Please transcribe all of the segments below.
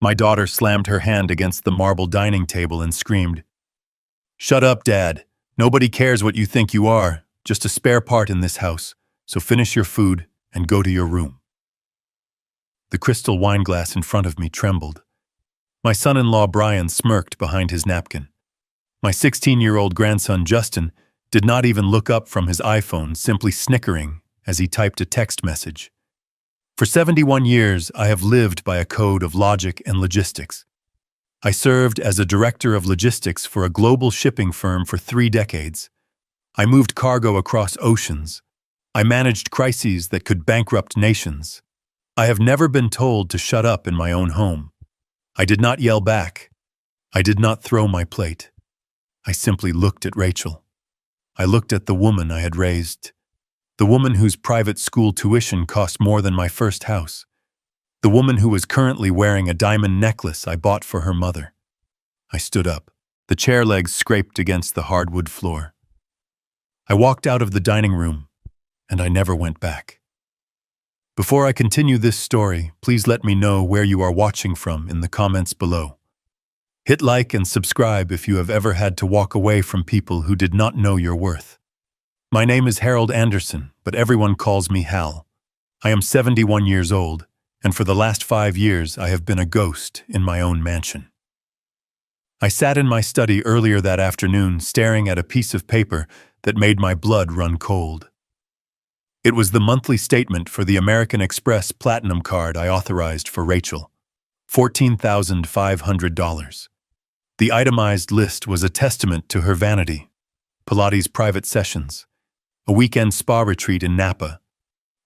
My daughter slammed her hand against the marble dining table and screamed, "Shut up, Dad. Nobody cares what you think you are, just a spare part in this house, so finish your food and go to your room." The crystal wine glass in front of me trembled. My son-in-law Brian smirked behind his napkin. My 16-year-old grandson Justin did not even look up from his iPhone, simply snickering as he typed a text message. For 71 years, I have lived by a code of logic and logistics. I served as a director of logistics for a global shipping firm for 3 decades. I moved cargo across oceans. I managed crises that could bankrupt nations. I have never been told to shut up in my own home. I did not yell back. I did not throw my plate. I simply looked at Rachel. I looked at the woman I had raised. The woman whose private school tuition cost more than my first house. The woman who was currently wearing a diamond necklace I bought for her mother. I stood up. The chair legs scraped against the hardwood floor. I walked out of the dining room, and I never went back. Before I continue this story, please let me know where you are watching from in the comments below. Hit like and subscribe if you have ever had to walk away from people who did not know your worth. My name is Harold Anderson, but everyone calls me Hal. I am 71 years old, and for the last 5 years I have been a ghost in my own mansion. I sat in my study earlier that afternoon staring at a piece of paper that made my blood run cold. It was the monthly statement for the American Express Platinum card I authorized for Rachel. $14,500. The itemized list was a testament to her vanity. Pilates private sessions, a weekend spa retreat in Napa,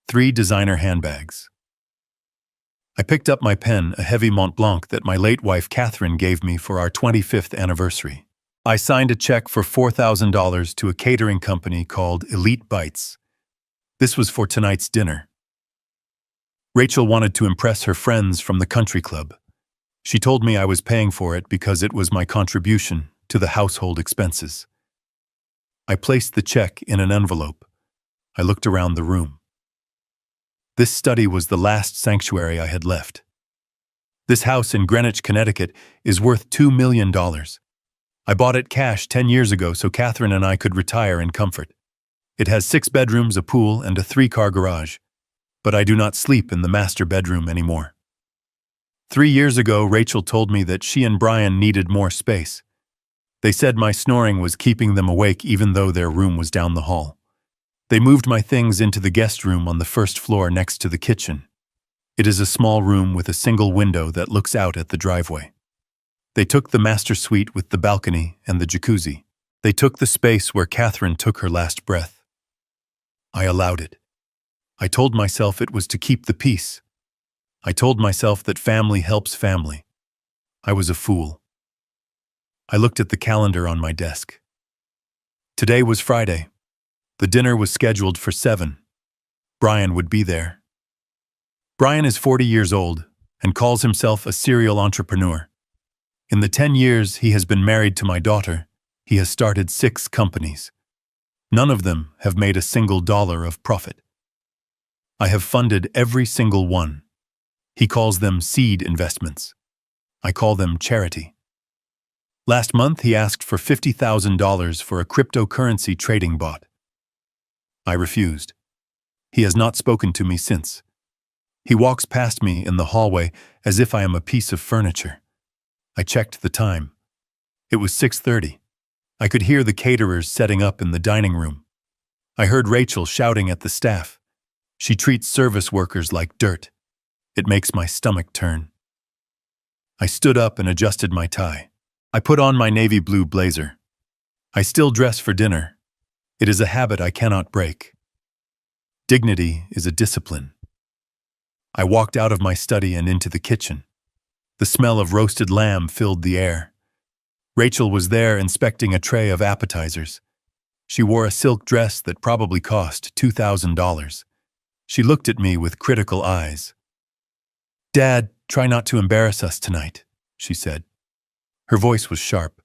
3 designer handbags. I picked up my pen, a heavy Mont Blanc that my late wife Catherine gave me for our 25th anniversary. I signed a check for $4,000 to a catering company called Elite Bites. This was for tonight's dinner. Rachel wanted to impress her friends from the country club. She told me I was paying for it because it was my contribution to the household expenses. I placed the check in an envelope. I looked around the room. This study was the last sanctuary I had left. This house in Greenwich, Connecticut is worth $2 million. I bought it cash 10 years ago so Catherine and I could retire in comfort. It has 6 bedrooms, a pool, and a 3-car garage. But I do not sleep in the master bedroom anymore. 3 years ago, Rachel told me that she and Brian needed more space. They said my snoring was keeping them awake even though their room was down the hall. They moved my things into the guest room on the first floor next to the kitchen. It is a small room with a single window that looks out at the driveway. They took the master suite with the balcony and the jacuzzi. They took the space where Catherine took her last breath. I allowed it. I told myself it was to keep the peace. I told myself that family helps family. I was a fool. I looked at the calendar on my desk. Today was Friday. The dinner was scheduled for 7. Brian would be there. Brian is 40 years old and calls himself a serial entrepreneur. In the 10 years he has been married to my daughter, he has started 6 companies. None of them have made a single dollar of profit. I have funded every single one. He calls them seed investments. I call them charity. Last month, he asked for $50,000 for a cryptocurrency trading bot. I refused. He has not spoken to me since. He walks past me in the hallway as if I am a piece of furniture. I checked the time. It was 6:30. I could hear the caterers setting up in the dining room. I heard Rachel shouting at the staff. She treats service workers like dirt. It makes my stomach turn. I stood up and adjusted my tie. I put on my navy blue blazer. I still dress for dinner. It is a habit I cannot break. Dignity is a discipline. I walked out of my study and into the kitchen. The smell of roasted lamb filled the air. Rachel was there inspecting a tray of appetizers. She wore a silk dress that probably cost $2,000. She looked at me with critical eyes. "Dad, try not to embarrass us tonight," she said. Her voice was sharp.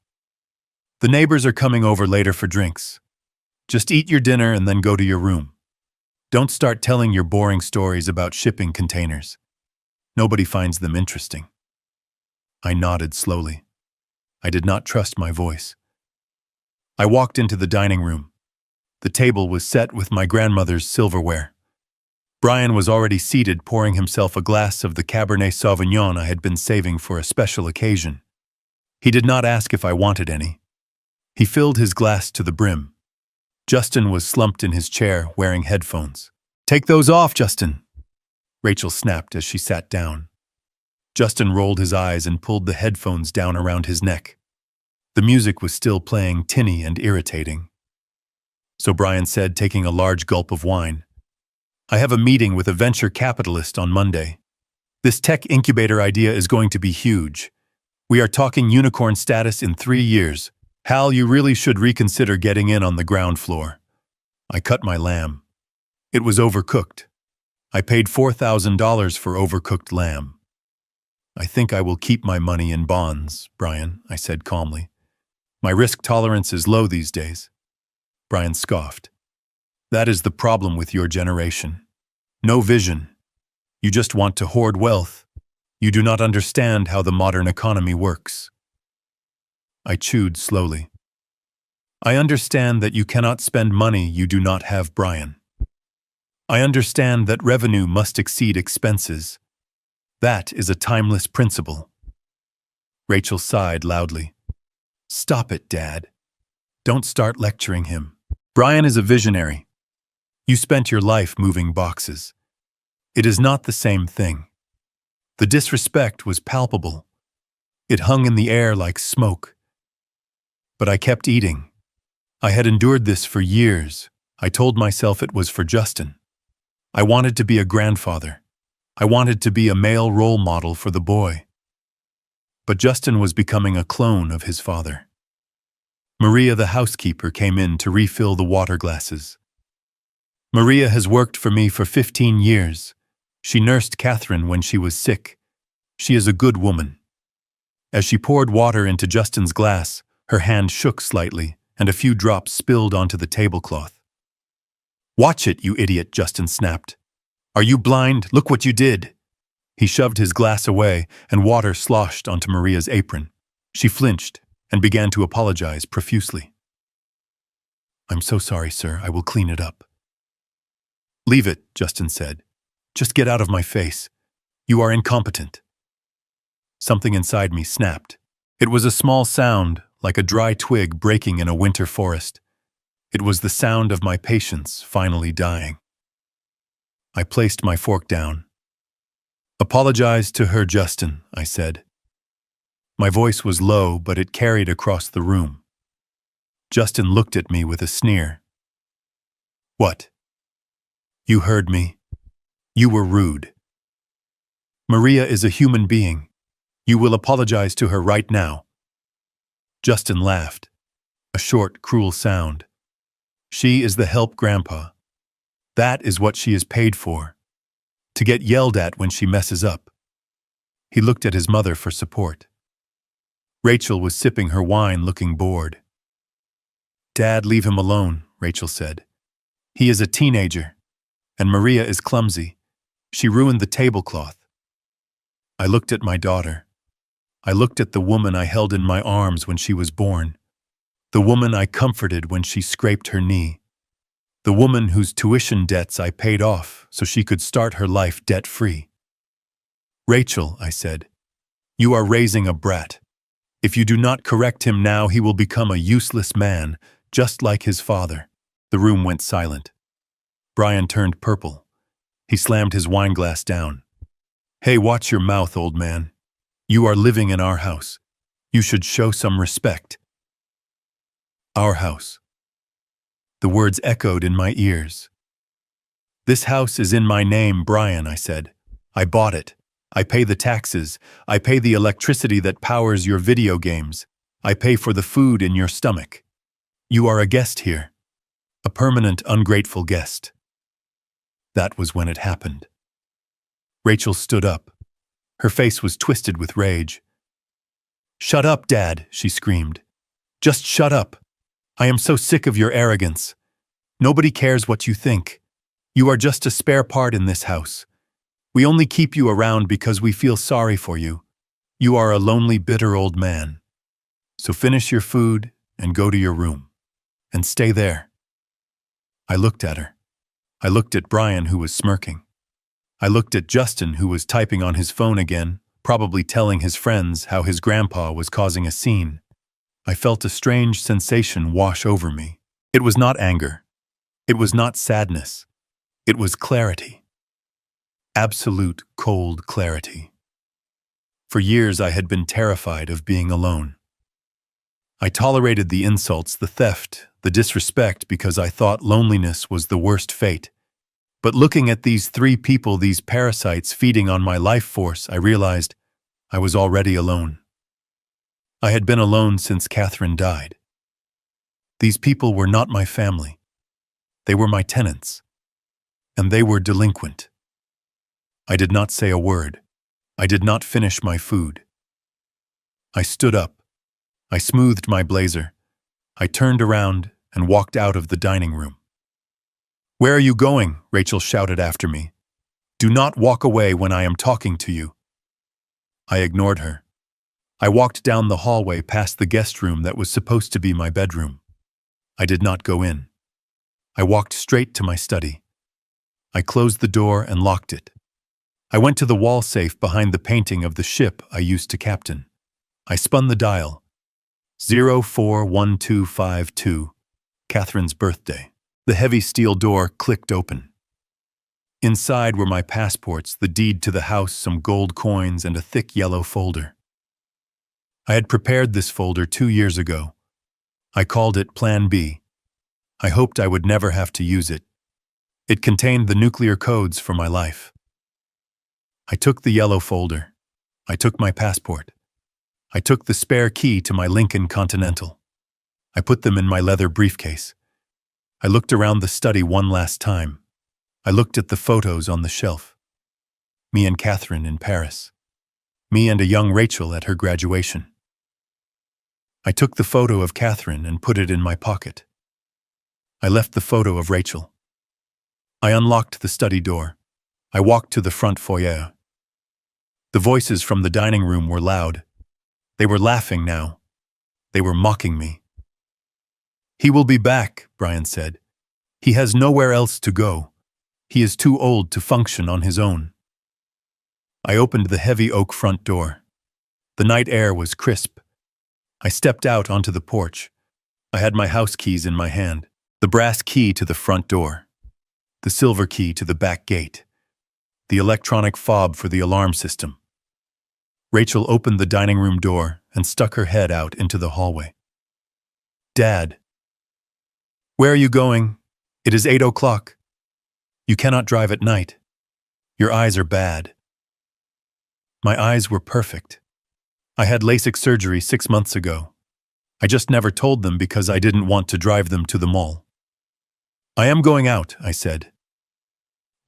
"The neighbors are coming over later for drinks. Just eat your dinner and then go to your room. Don't start telling your boring stories about shipping containers. Nobody finds them interesting." I nodded slowly. I did not trust my voice. I walked into the dining room. The table was set with my grandmother's silverware. Brian was already seated, pouring himself a glass of the Cabernet Sauvignon I had been saving for a special occasion. He did not ask if I wanted any. He filled his glass to the brim. Justin was slumped in his chair, wearing headphones. "Take those off, Justin," Rachel snapped as she sat down. Justin rolled his eyes and pulled the headphones down around his neck. The music was still playing, tinny and irritating. So Brian said, taking a large gulp of wine, "I have a meeting with a venture capitalist on Monday. This tech incubator idea is going to be huge. We are talking unicorn status in 3 years. Hal, you really should reconsider getting in on the ground floor." I cut my lamb. It was overcooked. I paid $4,000 for overcooked lamb. "I think I will keep my money in bonds, Brian," I said calmly. "My risk tolerance is low these days." Brian scoffed. "That is the problem with your generation. No vision. You just want to hoard wealth. You do not understand how the modern economy works." I chewed slowly. "I understand that you cannot spend money you do not have, Brian. I understand that revenue must exceed expenses. That is a timeless principle." Rachel sighed loudly. "Stop it, Dad. Don't start lecturing him. Brian is a visionary. You spent your life moving boxes. It is not the same thing." The disrespect was palpable. It hung in the air like smoke. But I kept eating. I had endured this for years. I told myself it was for Justin. I wanted to be a grandfather. I wanted to be a male role model for the boy. But Justin was becoming a clone of his father. Maria, the housekeeper, came in to refill the water glasses. Maria has worked for me for 15 years. She nursed Catherine when she was sick. She is a good woman. As she poured water into Justin's glass, her hand shook slightly, and a few drops spilled onto the tablecloth. "Watch it, you idiot," Justin snapped. "Are you blind? Look what you did." He shoved his glass away, and water sloshed onto Maria's apron. She flinched and began to apologize profusely. "I'm so sorry, sir. I will clean it up." "Leave it," Justin said. "Just get out of my face. You are incompetent." Something inside me snapped. It was a small sound, like a dry twig breaking in a winter forest. It was the sound of my patience finally dying. I placed my fork down. "Apologize to her, Justin," I said. My voice was low, but it carried across the room. Justin looked at me with a sneer. "What? You heard me. You were rude. Maria is a human being. You will apologize to her right now." Justin laughed. A short, cruel sound. "She is the help, Grandpa. That is what she is paid for. To get yelled at when she messes up." He looked at his mother for support. Rachel was sipping her wine, looking bored. "Dad, leave him alone," Rachel said. "He is a teenager, and Maria is clumsy. She ruined the tablecloth." I looked at my daughter. I looked at the woman I held in my arms when she was born, the woman I comforted when she scraped her knee, the woman whose tuition debts I paid off so she could start her life debt-free. "Rachel," I said, "you are raising a brat. If you do not correct him now, he will become a useless man, just like his father." The room went silent. Brian turned purple. He slammed his wineglass down. "Hey, watch your mouth, old man. You are living in our house. You should show some respect." Our house. The words echoed in my ears. "This house is in my name, Brian," I said. "I bought it. I pay the taxes. I pay the electricity that powers your video games. I pay for the food in your stomach. You are a guest here. A permanent, ungrateful guest." That was when it happened. Rachel stood up. Her face was twisted with rage. "Shut up, Dad," she screamed. "Just shut up. I am so sick of your arrogance. Nobody cares what you think. You are just a spare part in this house. We only keep you around because we feel sorry for you. You are a lonely, bitter old man. So finish your food and go to your room. And stay there. I looked at her. I looked at Brian, who was smirking. I looked at Justin, who was typing on his phone again, probably telling his friends how his grandpa was causing a scene. I felt a strange sensation wash over me. It was not anger. It was not sadness. It was clarity. Absolute, cold clarity. For years I had been terrified of being alone. I tolerated the insults, the theft, the disrespect because I thought loneliness was the worst fate. But looking at these three people, these parasites feeding on my life force, I realized I was already alone. I had been alone since Catherine died. These people were not my family. They were my tenants. And they were delinquent. I did not say a word. I did not finish my food. I stood up. I smoothed my blazer. I turned around and walked out of the dining room. "Where are you going?" Rachel shouted after me. "Do not walk away when I am talking to you." I ignored her. I walked down the hallway past the guest room that was supposed to be my bedroom. I did not go in. I walked straight to my study. I closed the door and locked it. I went to the wall safe behind the painting of the ship I used to captain. I spun the dial. 041252, Catherine's birthday. The heavy steel door clicked open. Inside were my passports, the deed to the house, some gold coins, and a thick yellow folder. I had prepared this folder 2 years ago. I called it Plan B. I hoped I would never have to use it. It contained the nuclear codes for my life. I took the yellow folder. I took my passport. I took the spare key to my Lincoln Continental. I put them in my leather briefcase. I looked around the study one last time. I looked at the photos on the shelf. Me and Catherine in Paris. Me and a young Rachel at her graduation. I took the photo of Catherine and put it in my pocket. I left the photo of Rachel. I unlocked the study door. I walked to the front foyer. The voices from the dining room were loud. They were laughing now. They were mocking me. "He will be back," Brian said. "He has nowhere else to go. He is too old to function on his own." I opened the heavy oak front door. The night air was crisp. I stepped out onto the porch. I had my house keys in my hand. The brass key to the front door. The silver key to the back gate. The electronic fob for the alarm system. Rachel opened the dining room door and stuck her head out into the hallway. "Dad." "Where are you going? It is 8 o'clock. You cannot drive at night. Your eyes are bad." My eyes were perfect. I had LASIK surgery 6 months ago. I just never told them because I didn't want to drive them to the mall. "I am going out," I said.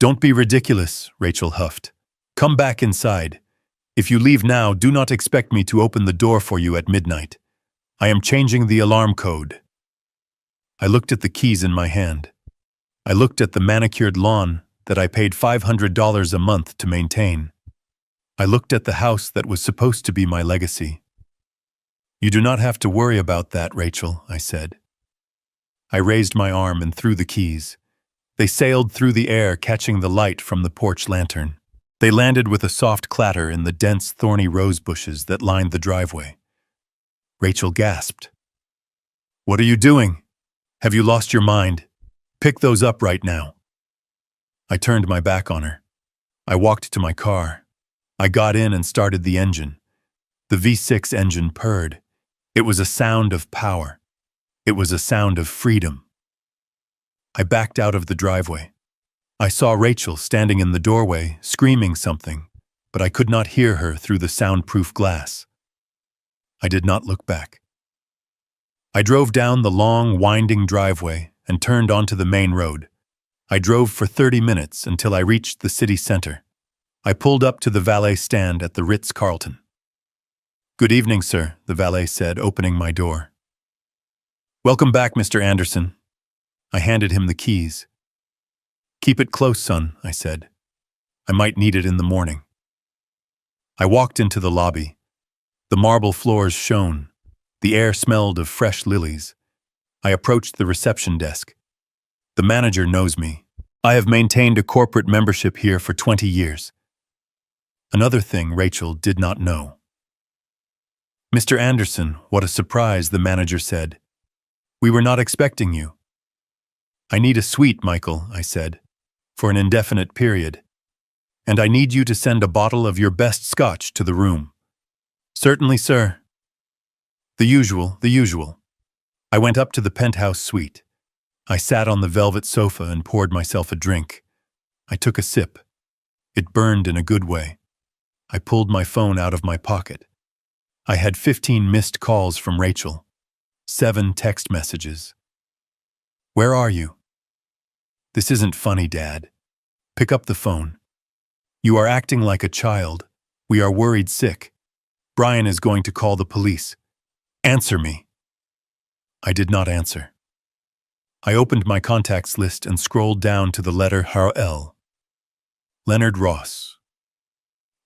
"Don't be ridiculous," Rachel huffed. "Come back inside. If you leave now, do not expect me to open the door for you at midnight. I am changing the alarm code." I looked at the keys in my hand. I looked at the manicured lawn that I paid $500 a month to maintain. I looked at the house that was supposed to be my legacy. "You do not have to worry about that, Rachel," I said. I raised my arm and threw the keys. They sailed through the air, catching the light from the porch lantern. They landed with a soft clatter in the dense, thorny rose bushes that lined the driveway. Rachel gasped. "What are you doing? Have you lost your mind? Pick those up right now." I turned my back on her. I walked to my car. I got in and started the engine. The V6 engine purred. It was a sound of power. It was a sound of freedom. I backed out of the driveway. I saw Rachel standing in the doorway, screaming something, but I could not hear her through the soundproof glass. I did not look back. I drove down the long, winding driveway and turned onto the main road. I drove for 30 minutes until I reached the city center. I pulled up to the valet stand at the Ritz-Carlton. "Good evening, sir," the valet said, opening my door. "Welcome back, Mr. Anderson." I handed him the keys. "Keep it close, son," I said. "I might need it in the morning." I walked into the lobby. The marble floors shone. The air smelled of fresh lilies. I approached the reception desk. The manager knows me. I have maintained a corporate membership here for 20 years. Another thing Rachel did not know. Mr. Anderson, what a surprise, the manager said. We were not expecting you. I need a suite, Michael, I said, for an indefinite period. And I need you to send a bottle of your best scotch to the room. Certainly, sir. The usual. I went up to the penthouse suite. I sat on the velvet sofa and poured myself a drink. I took a sip. It burned in a good way. I pulled my phone out of my pocket. I had 15 missed calls from Rachel. 7 text messages. Where are you? This isn't funny, Dad. Pick up the phone. You are acting like a child. We are worried sick. Brian is going to call the police. Answer me. I did not answer. I opened my contacts list and scrolled down to the letter L. Leonard Ross.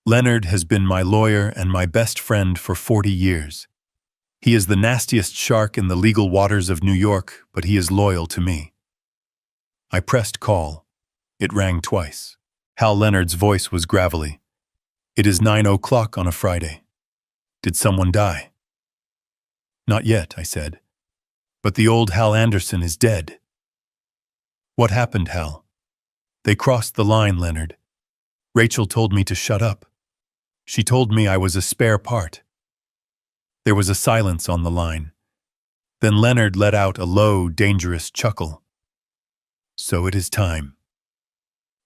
Leonard has been my lawyer and my best friend for 40 years. He is the nastiest shark in the legal waters of New York, but he is loyal to me. I pressed call. It rang twice. Hal Leonard's voice was gravelly. It is 9 o'clock on a Friday. Did someone die? Not yet, I said. But the old Hal Anderson is dead. What happened, Hal? They crossed the line, Leonard. Rachel told me to shut up. She told me I was a spare part. There was a silence on the line. Then Leonard let out a low, dangerous chuckle. So it is time.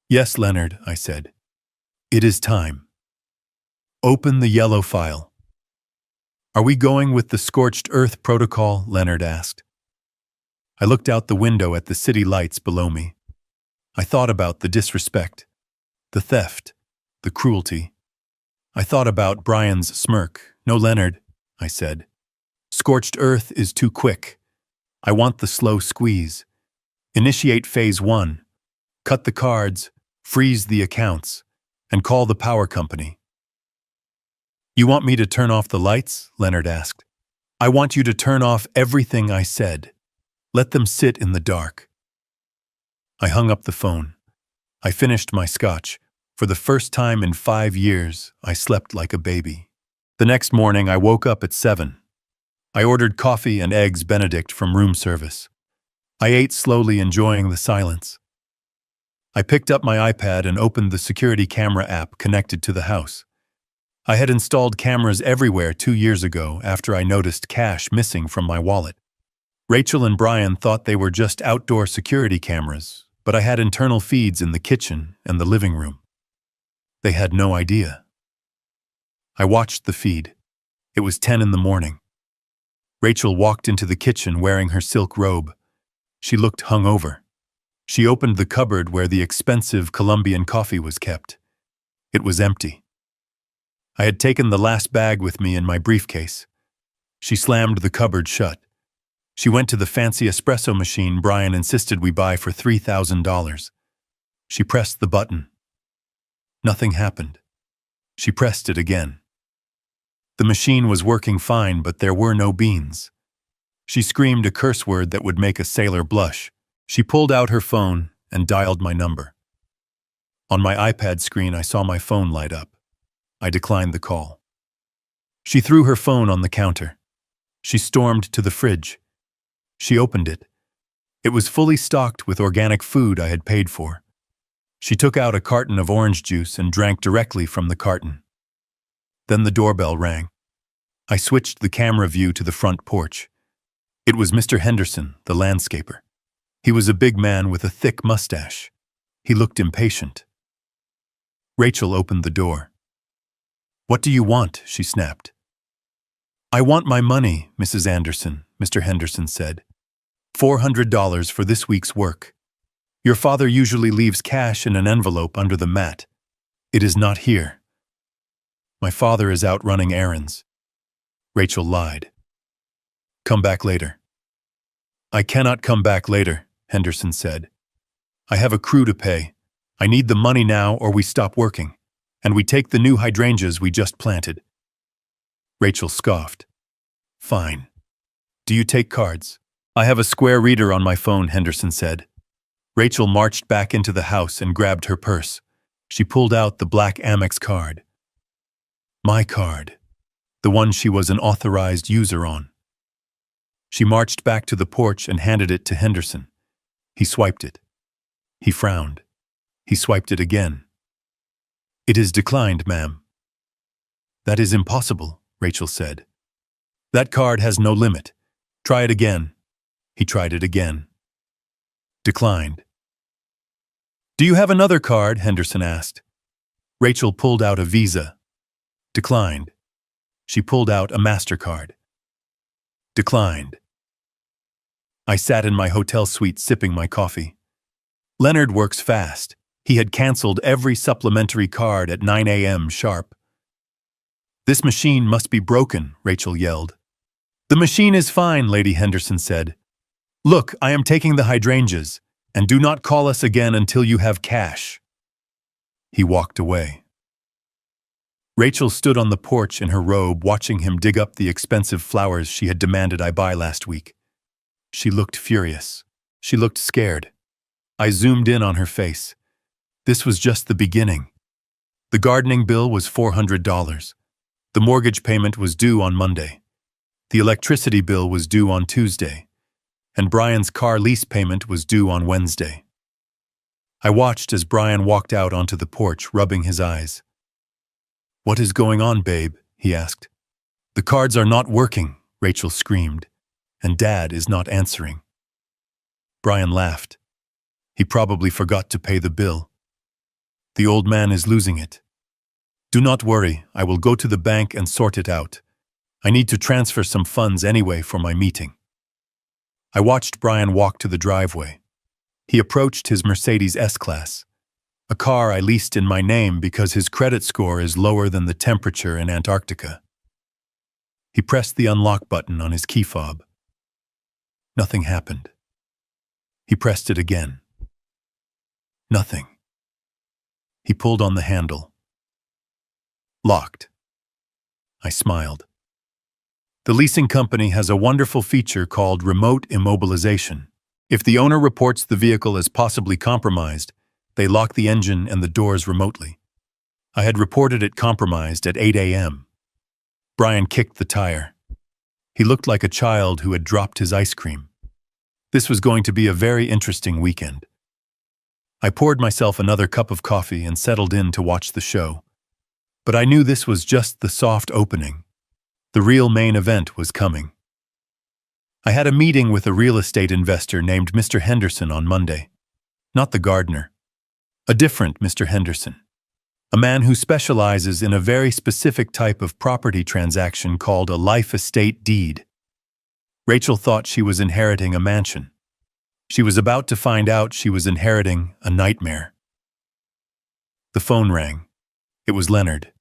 Yes, Leonard, I said. It is time. Open the yellow file. Are we going with the scorched earth protocol? Leonard asked. I looked out the window at the city lights below me. I thought about the disrespect, the theft, the cruelty. I thought about Brian's smirk. No, Leonard, I said. Scorched earth is too quick. I want the slow squeeze. Initiate phase 1. Cut the cards, freeze the accounts, and call the power company. You want me to turn off the lights? Leonard asked. I want you to turn off everything I said. Let them sit in the dark. I hung up the phone. I finished my scotch. For the first time in 5 years, I slept like a baby. The next morning, I woke up at 7. I ordered coffee and eggs Benedict from room service. I ate slowly, enjoying the silence. I picked up my iPad and opened the security camera app connected to the house. I had installed cameras everywhere 2 years ago after I noticed cash missing from my wallet. Rachel and Brian thought they were just outdoor security cameras, but I had internal feeds in the kitchen and the living room. They had no idea. I watched the feed. It was 10 in the morning. Rachel walked into the kitchen wearing her silk robe. She looked hungover. She opened the cupboard where the expensive Colombian coffee was kept. It was empty. I had taken the last bag with me in my briefcase. She slammed the cupboard shut. She went to the fancy espresso machine Brian insisted we buy for $3,000. She pressed the button. Nothing happened. She pressed it again. The machine was working fine, but there were no beans. She screamed a curse word that would make a sailor blush. She pulled out her phone and dialed my number. On my iPad screen, I saw my phone light up. I declined the call. She threw her phone on the counter. She stormed to the fridge. She opened it. It was fully stocked with organic food I had paid for. She took out a carton of orange juice and drank directly from the carton. Then the doorbell rang. I switched the camera view to the front porch. It was Mr. Henderson, the landscaper. He was a big man with a thick mustache. He looked impatient. Rachel opened the door. What do you want? She snapped. I want my money, Mrs. Anderson, Mr. Henderson said. $400 for this week's work. Your father usually leaves cash in an envelope under the mat. It is not here. My father is out running errands. Rachel lied. Come back later. I cannot come back later, Henderson said. I have a crew to pay. I need the money now or we stop working, and we take the new hydrangeas we just planted. Rachel scoffed. Fine. Do you take cards? I have a square reader on my phone, Henderson said. Rachel marched back into the house and grabbed her purse. She pulled out the black Amex card. My card. The one she was an authorized user on. She marched back to the porch and handed it to Henderson. He swiped it. He frowned. He swiped it again. It is declined, ma'am. That is impossible, Rachel said. That card has no limit. Try it again. He tried it again. Declined. Do you have another card? Henderson asked. Rachel pulled out a Visa. Declined. She pulled out a MasterCard. Declined. I sat in my hotel suite sipping my coffee. Leonard works fast. He had canceled every supplementary card at 9 a.m. sharp. This machine must be broken, Rachel yelled. The machine is fine, Lady Henderson said. Look, I am taking the hydrangeas, and do not call us again until you have cash. He walked away. Rachel stood on the porch in her robe, watching him dig up the expensive flowers she had demanded I buy last week. She looked furious. She looked scared. I zoomed in on her face. This was just the beginning. The gardening bill was $400. The mortgage payment was due on Monday. The electricity bill was due on Tuesday. And Brian's car lease payment was due on Wednesday. I watched as Brian walked out onto the porch, rubbing his eyes. What is going on, babe? He asked. The cards are not working, Rachel screamed, and Dad is not answering. Brian laughed. He probably forgot to pay the bill. The old man is losing it. Do not worry, I will go to the bank and sort it out. I need to transfer some funds anyway for my meeting. I watched Brian walk to the driveway. He approached his Mercedes S-Class, a car I leased in my name because his credit score is lower than the temperature in Antarctica. He pressed the unlock button on his key fob. Nothing happened. He pressed it again. Nothing. He pulled on the handle. Locked. I smiled. The leasing company has a wonderful feature called remote immobilization. If the owner reports the vehicle as possibly compromised, they lock the engine and the doors remotely. I had reported it compromised at 8 a.m. Brian kicked the tire. He looked like a child who had dropped his ice cream. This was going to be a very interesting weekend. I poured myself another cup of coffee and settled in to watch the show. But I knew this was just the soft opening. The real main event was coming. I had a meeting with a real estate investor named Mr. Henderson on Monday. Not the gardener. A different Mr. Henderson. A man who specializes in a very specific type of property transaction called a life estate deed. Rachel thought she was inheriting a mansion. She was about to find out she was inheriting a nightmare. The phone rang. It was Leonard.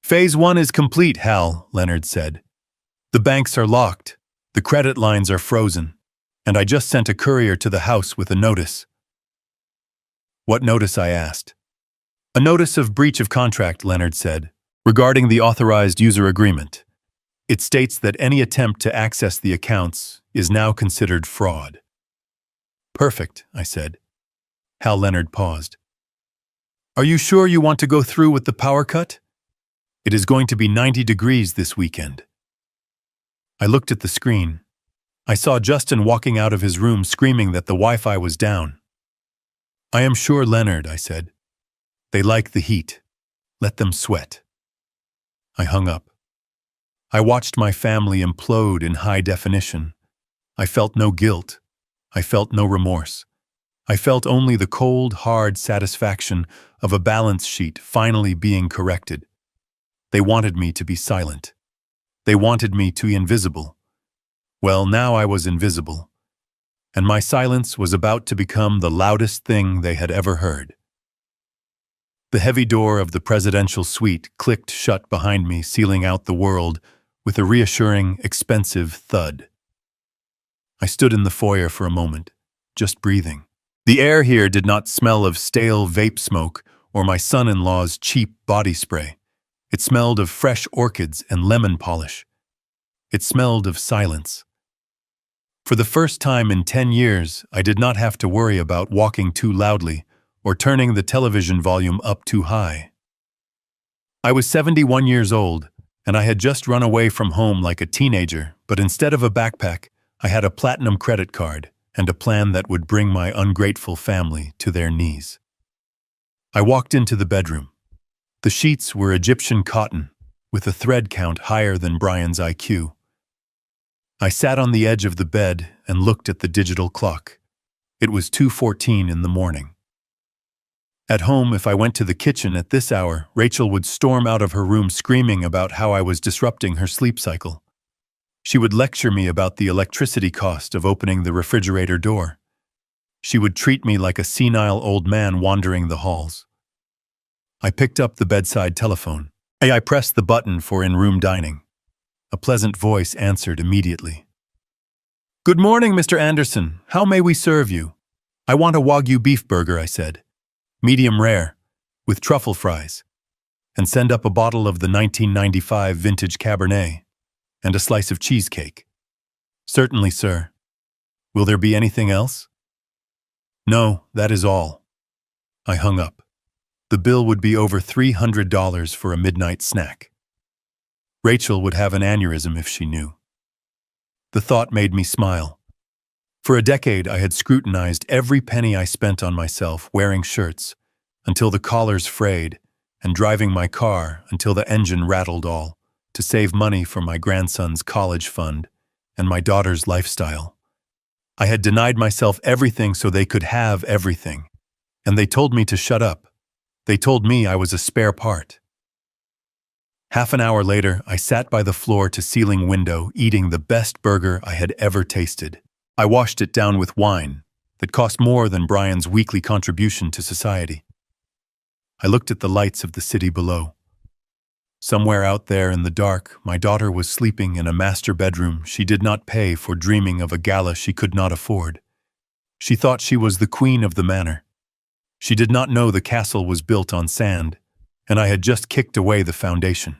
Phase 1 is complete, Hal, Leonard said. The banks are locked, the credit lines are frozen, and I just sent a courier to the house with a notice. What notice? I asked. A notice of breach of contract, Leonard said, regarding the authorized user agreement. It states that any attempt to access the accounts is now considered fraud. Perfect, I said. Hal Leonard paused. Are you sure you want to go through with the power cut? It is going to be 90 degrees this weekend. I looked at the screen. I saw Justin walking out of his room screaming that the Wi-Fi was down. I am sure, Leonard, I said. They like the heat. Let them sweat. I hung up. I watched my family implode in high definition. I felt no guilt. I felt no remorse. I felt only the cold, hard satisfaction of a balance sheet finally being corrected. They wanted me to be silent. They wanted me to be invisible. Well, now I was invisible, and my silence was about to become the loudest thing they had ever heard. The heavy door of the presidential suite clicked shut behind me, sealing out the world with a reassuring, expensive thud. I stood in the foyer for a moment, just breathing. The air here did not smell of stale vape smoke or my son-in-law's cheap body spray. It smelled of fresh orchids and lemon polish. It smelled of silence. For the first time in 10 years, I did not have to worry about walking too loudly or turning the television volume up too high. I was 71 years old, and I had just run away from home like a teenager, but instead of a backpack, I had a platinum credit card and a plan that would bring my ungrateful family to their knees. I walked into the bedroom. The sheets were Egyptian cotton, with a thread count higher than Brian's IQ. I sat on the edge of the bed and looked at the digital clock. It was 2:14 in the morning. At home, if I went to the kitchen at this hour, Rachel would storm out of her room screaming about how I was disrupting her sleep cycle. She would lecture me about the electricity cost of opening the refrigerator door. She would treat me like a senile old man wandering the halls. I picked up the bedside telephone. I pressed the button for in-room dining. A pleasant voice answered immediately. "Good morning, Mr. Anderson. How may we serve you?" "I want a Wagyu beef burger," I said. "Medium rare, with truffle fries. And send up a bottle of the 1995 vintage Cabernet, and a slice of cheesecake." "Certainly, sir. Will there be anything else?" "No, that is all." I hung up. The bill would be over $300 for a midnight snack. Rachel would have an aneurysm if she knew. The thought made me smile. For a decade, I had scrutinized every penny I spent on myself wearing shirts, until the collars frayed, and driving my car until the engine rattled all, to save money for my grandson's college fund and my daughter's lifestyle. I had denied myself everything so they could have everything, and they told me to shut up. They told me I was a spare part. Half an hour later, I sat by the floor-to-ceiling window eating the best burger I had ever tasted. I washed it down with wine that cost more than Brian's weekly contribution to society. I looked at the lights of the city below. Somewhere out there in the dark, my daughter was sleeping in a master bedroom she did not pay for, dreaming of a gala she could not afford. She thought she was the queen of the manor. She did not know the castle was built on sand, and I had just kicked away the foundation.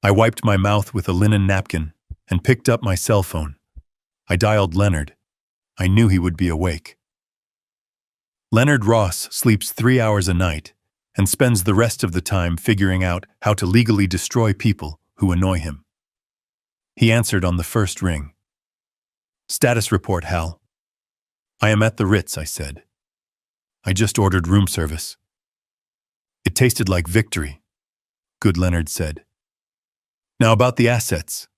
I wiped my mouth with a linen napkin and picked up my cell phone. I dialed Leonard. I knew he would be awake. Leonard Ross sleeps 3 hours a night and spends the rest of the time figuring out how to legally destroy people who annoy him. He answered on the first ring. "Status report, Hal." "I am at the Ritz," I said. "I just ordered room service." "It tasted like victory," good Leonard said. "Now about the assets.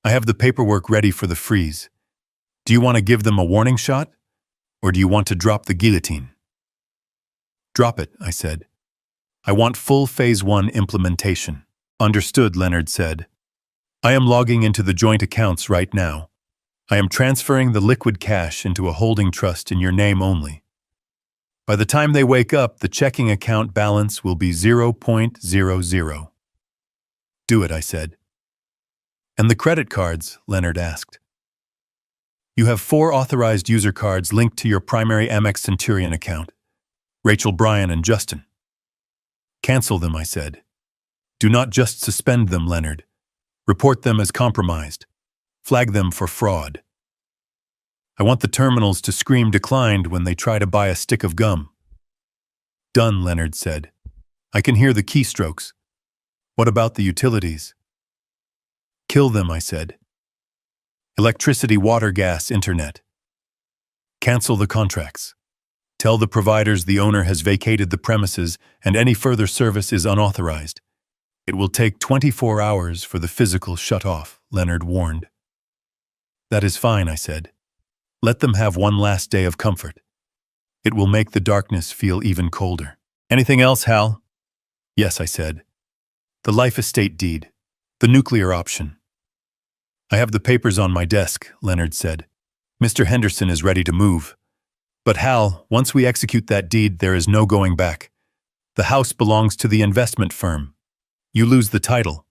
I have the paperwork ready for the freeze. Do you want to give them a warning shot, or do you want to drop the guillotine?" "Drop it," I said. "I want full Phase 1 implementation." "Understood," Leonard said. "I am logging into the joint accounts right now. I am transferring the liquid cash into a holding trust in your name only. By the time they wake up, the checking account balance will be 0.00. "Do it," I said. "And the credit cards?" Leonard asked. "You have 4 authorized user cards linked to your primary Amex Centurion account. Rachel, Brian, and Justin." "Cancel them," I said. "Do not just suspend them, Leonard. Report them as compromised. Flag them for fraud. I want the terminals to scream declined when they try to buy a stick of gum." "Done," Leonard said. "I can hear the keystrokes. What about the utilities?" "Kill them," I said. "Electricity, water, gas, internet. Cancel the contracts. Tell the providers the owner has vacated the premises and any further service is unauthorized. It will take 24 hours for the physical shut-off," Leonard warned. "That is fine," I said. "Let them have one last day of comfort. It will make the darkness feel even colder." "Anything else, Hal?" "Yes," I said. "The life estate deed. The nuclear option." "I have the papers on my desk," Leonard said. "Mr. Henderson is ready to move. But Hal, once we execute that deed, there is no going back. The house belongs to the investment firm. You lose the title."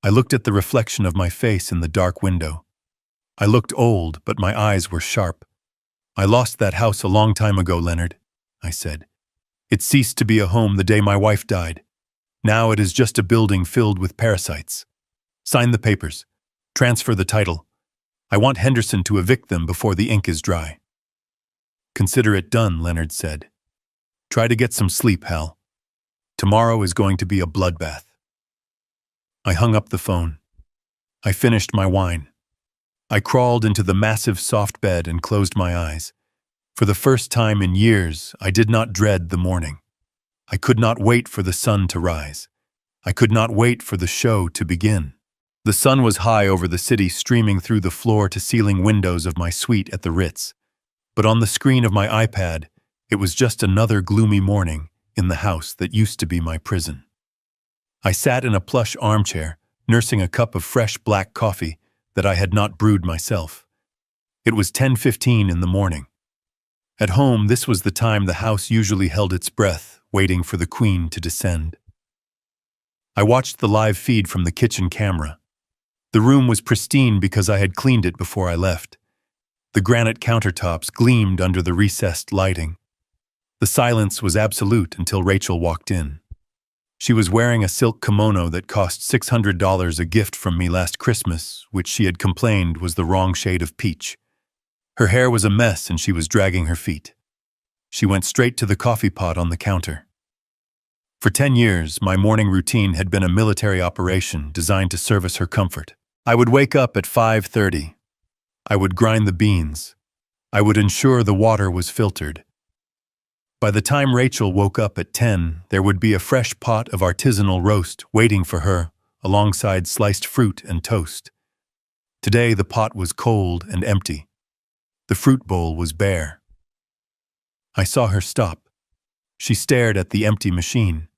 I looked at the reflection of my face in the dark window. I looked old, but my eyes were sharp. "I lost that house a long time ago, Leonard," I said. "It ceased to be a home the day my wife died. Now it is just a building filled with parasites. Sign the papers. Transfer the title. I want Henderson to evict them before the ink is dry. Consider it done, Leonard said. Try to get some sleep, Hal. Tomorrow is going to be a bloodbath. I hung up the phone. I finished my wine. I crawled into the massive soft bed and closed my eyes. For the first time in years, I did not dread the morning. I could not wait for the sun to rise. I could not wait for the show to begin. The sun was high over the city, streaming through the floor-to-ceiling windows of my suite at the Ritz. But on the screen of my iPad, it was just another gloomy morning in the house that used to be my prison. I sat in a plush armchair, nursing a cup of fresh black coffee that I had not brewed myself. It was 10:15 in the morning. At home, this was the time the house usually held its breath, waiting for the Queen to descend. I watched the live feed from the kitchen camera. The room was pristine because I had cleaned it before I left. The granite countertops gleamed under the recessed lighting. The silence was absolute until Rachel walked in. She was wearing a silk kimono that cost $600, a gift from me last Christmas, which she had complained was the wrong shade of peach. Her hair was a mess and she was dragging her feet. She went straight to the coffee pot on the counter. For 10 years, my morning routine had been a military operation designed to service her comfort. I would wake up at 5:30. I would grind the beans. I would ensure the water was filtered. By the time Rachel woke up at 10, there would be a fresh pot of artisanal roast waiting for her, alongside sliced fruit and toast. Today, the pot was cold and empty. The fruit bowl was bare. I saw her stop. She stared at the empty machine.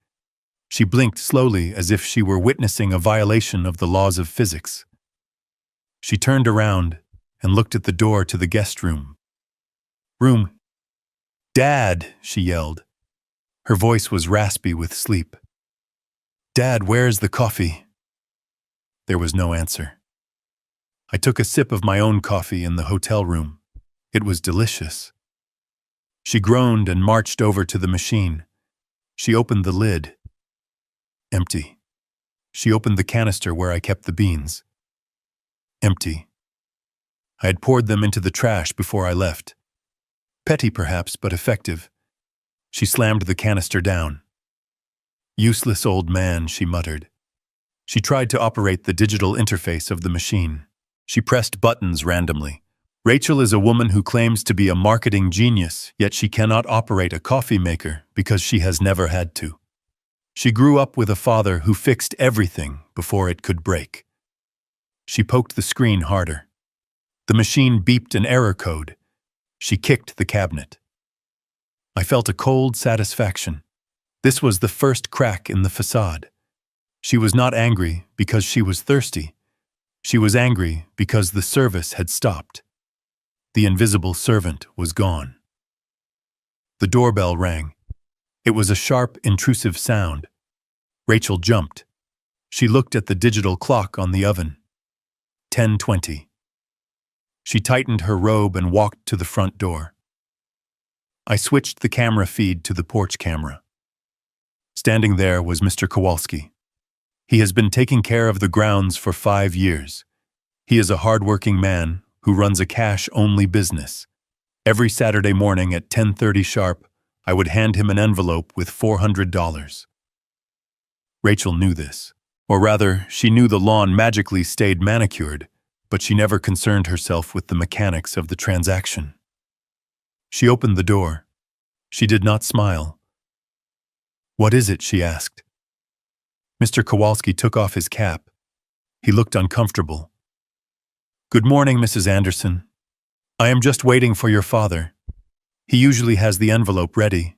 She blinked slowly as if she were witnessing a violation of the laws of physics. She turned around and looked at the door to the guest room. "Dad," she yelled. Her voice was raspy with sleep. "Dad, where's the coffee?" There was no answer. I took a sip of my own coffee in the hotel room. It was delicious. She groaned and marched over to the machine. She opened the lid. Empty. She opened the canister where I kept the beans. Empty. I had poured them into the trash before I left. Petty perhaps, but effective. She slammed the canister down. "Useless old man," she muttered. She tried to operate the digital interface of the machine. She pressed buttons randomly. Rachel is a woman who claims to be a marketing genius, yet she cannot operate a coffee maker because she has never had to. She grew up with a father who fixed everything before it could break. She poked the screen harder. The machine beeped an error code. She kicked the cabinet. I felt a cold satisfaction. This was the first crack in the facade. She was not angry because she was thirsty. She was angry because the service had stopped. The invisible servant was gone. The doorbell rang. It was a sharp, intrusive sound. Rachel jumped. She looked at the digital clock on the oven. 10:20. She tightened her robe and walked to the front door. I switched the camera feed to the porch camera. Standing there was Mr. Kowalski. He has been taking care of the grounds for 5 years. He is a hard-working man who runs a cash-only business. Every Saturday morning at 10:30 sharp, I would hand him an envelope with $400. Rachel knew this. Or rather, she knew the lawn magically stayed manicured, but she never concerned herself with the mechanics of the transaction. She opened the door. She did not smile. "What is it?" she asked. Mr. Kowalski took off his cap. He looked uncomfortable. "Good morning, Mrs. Anderson. I am just waiting for your father. He usually has the envelope ready."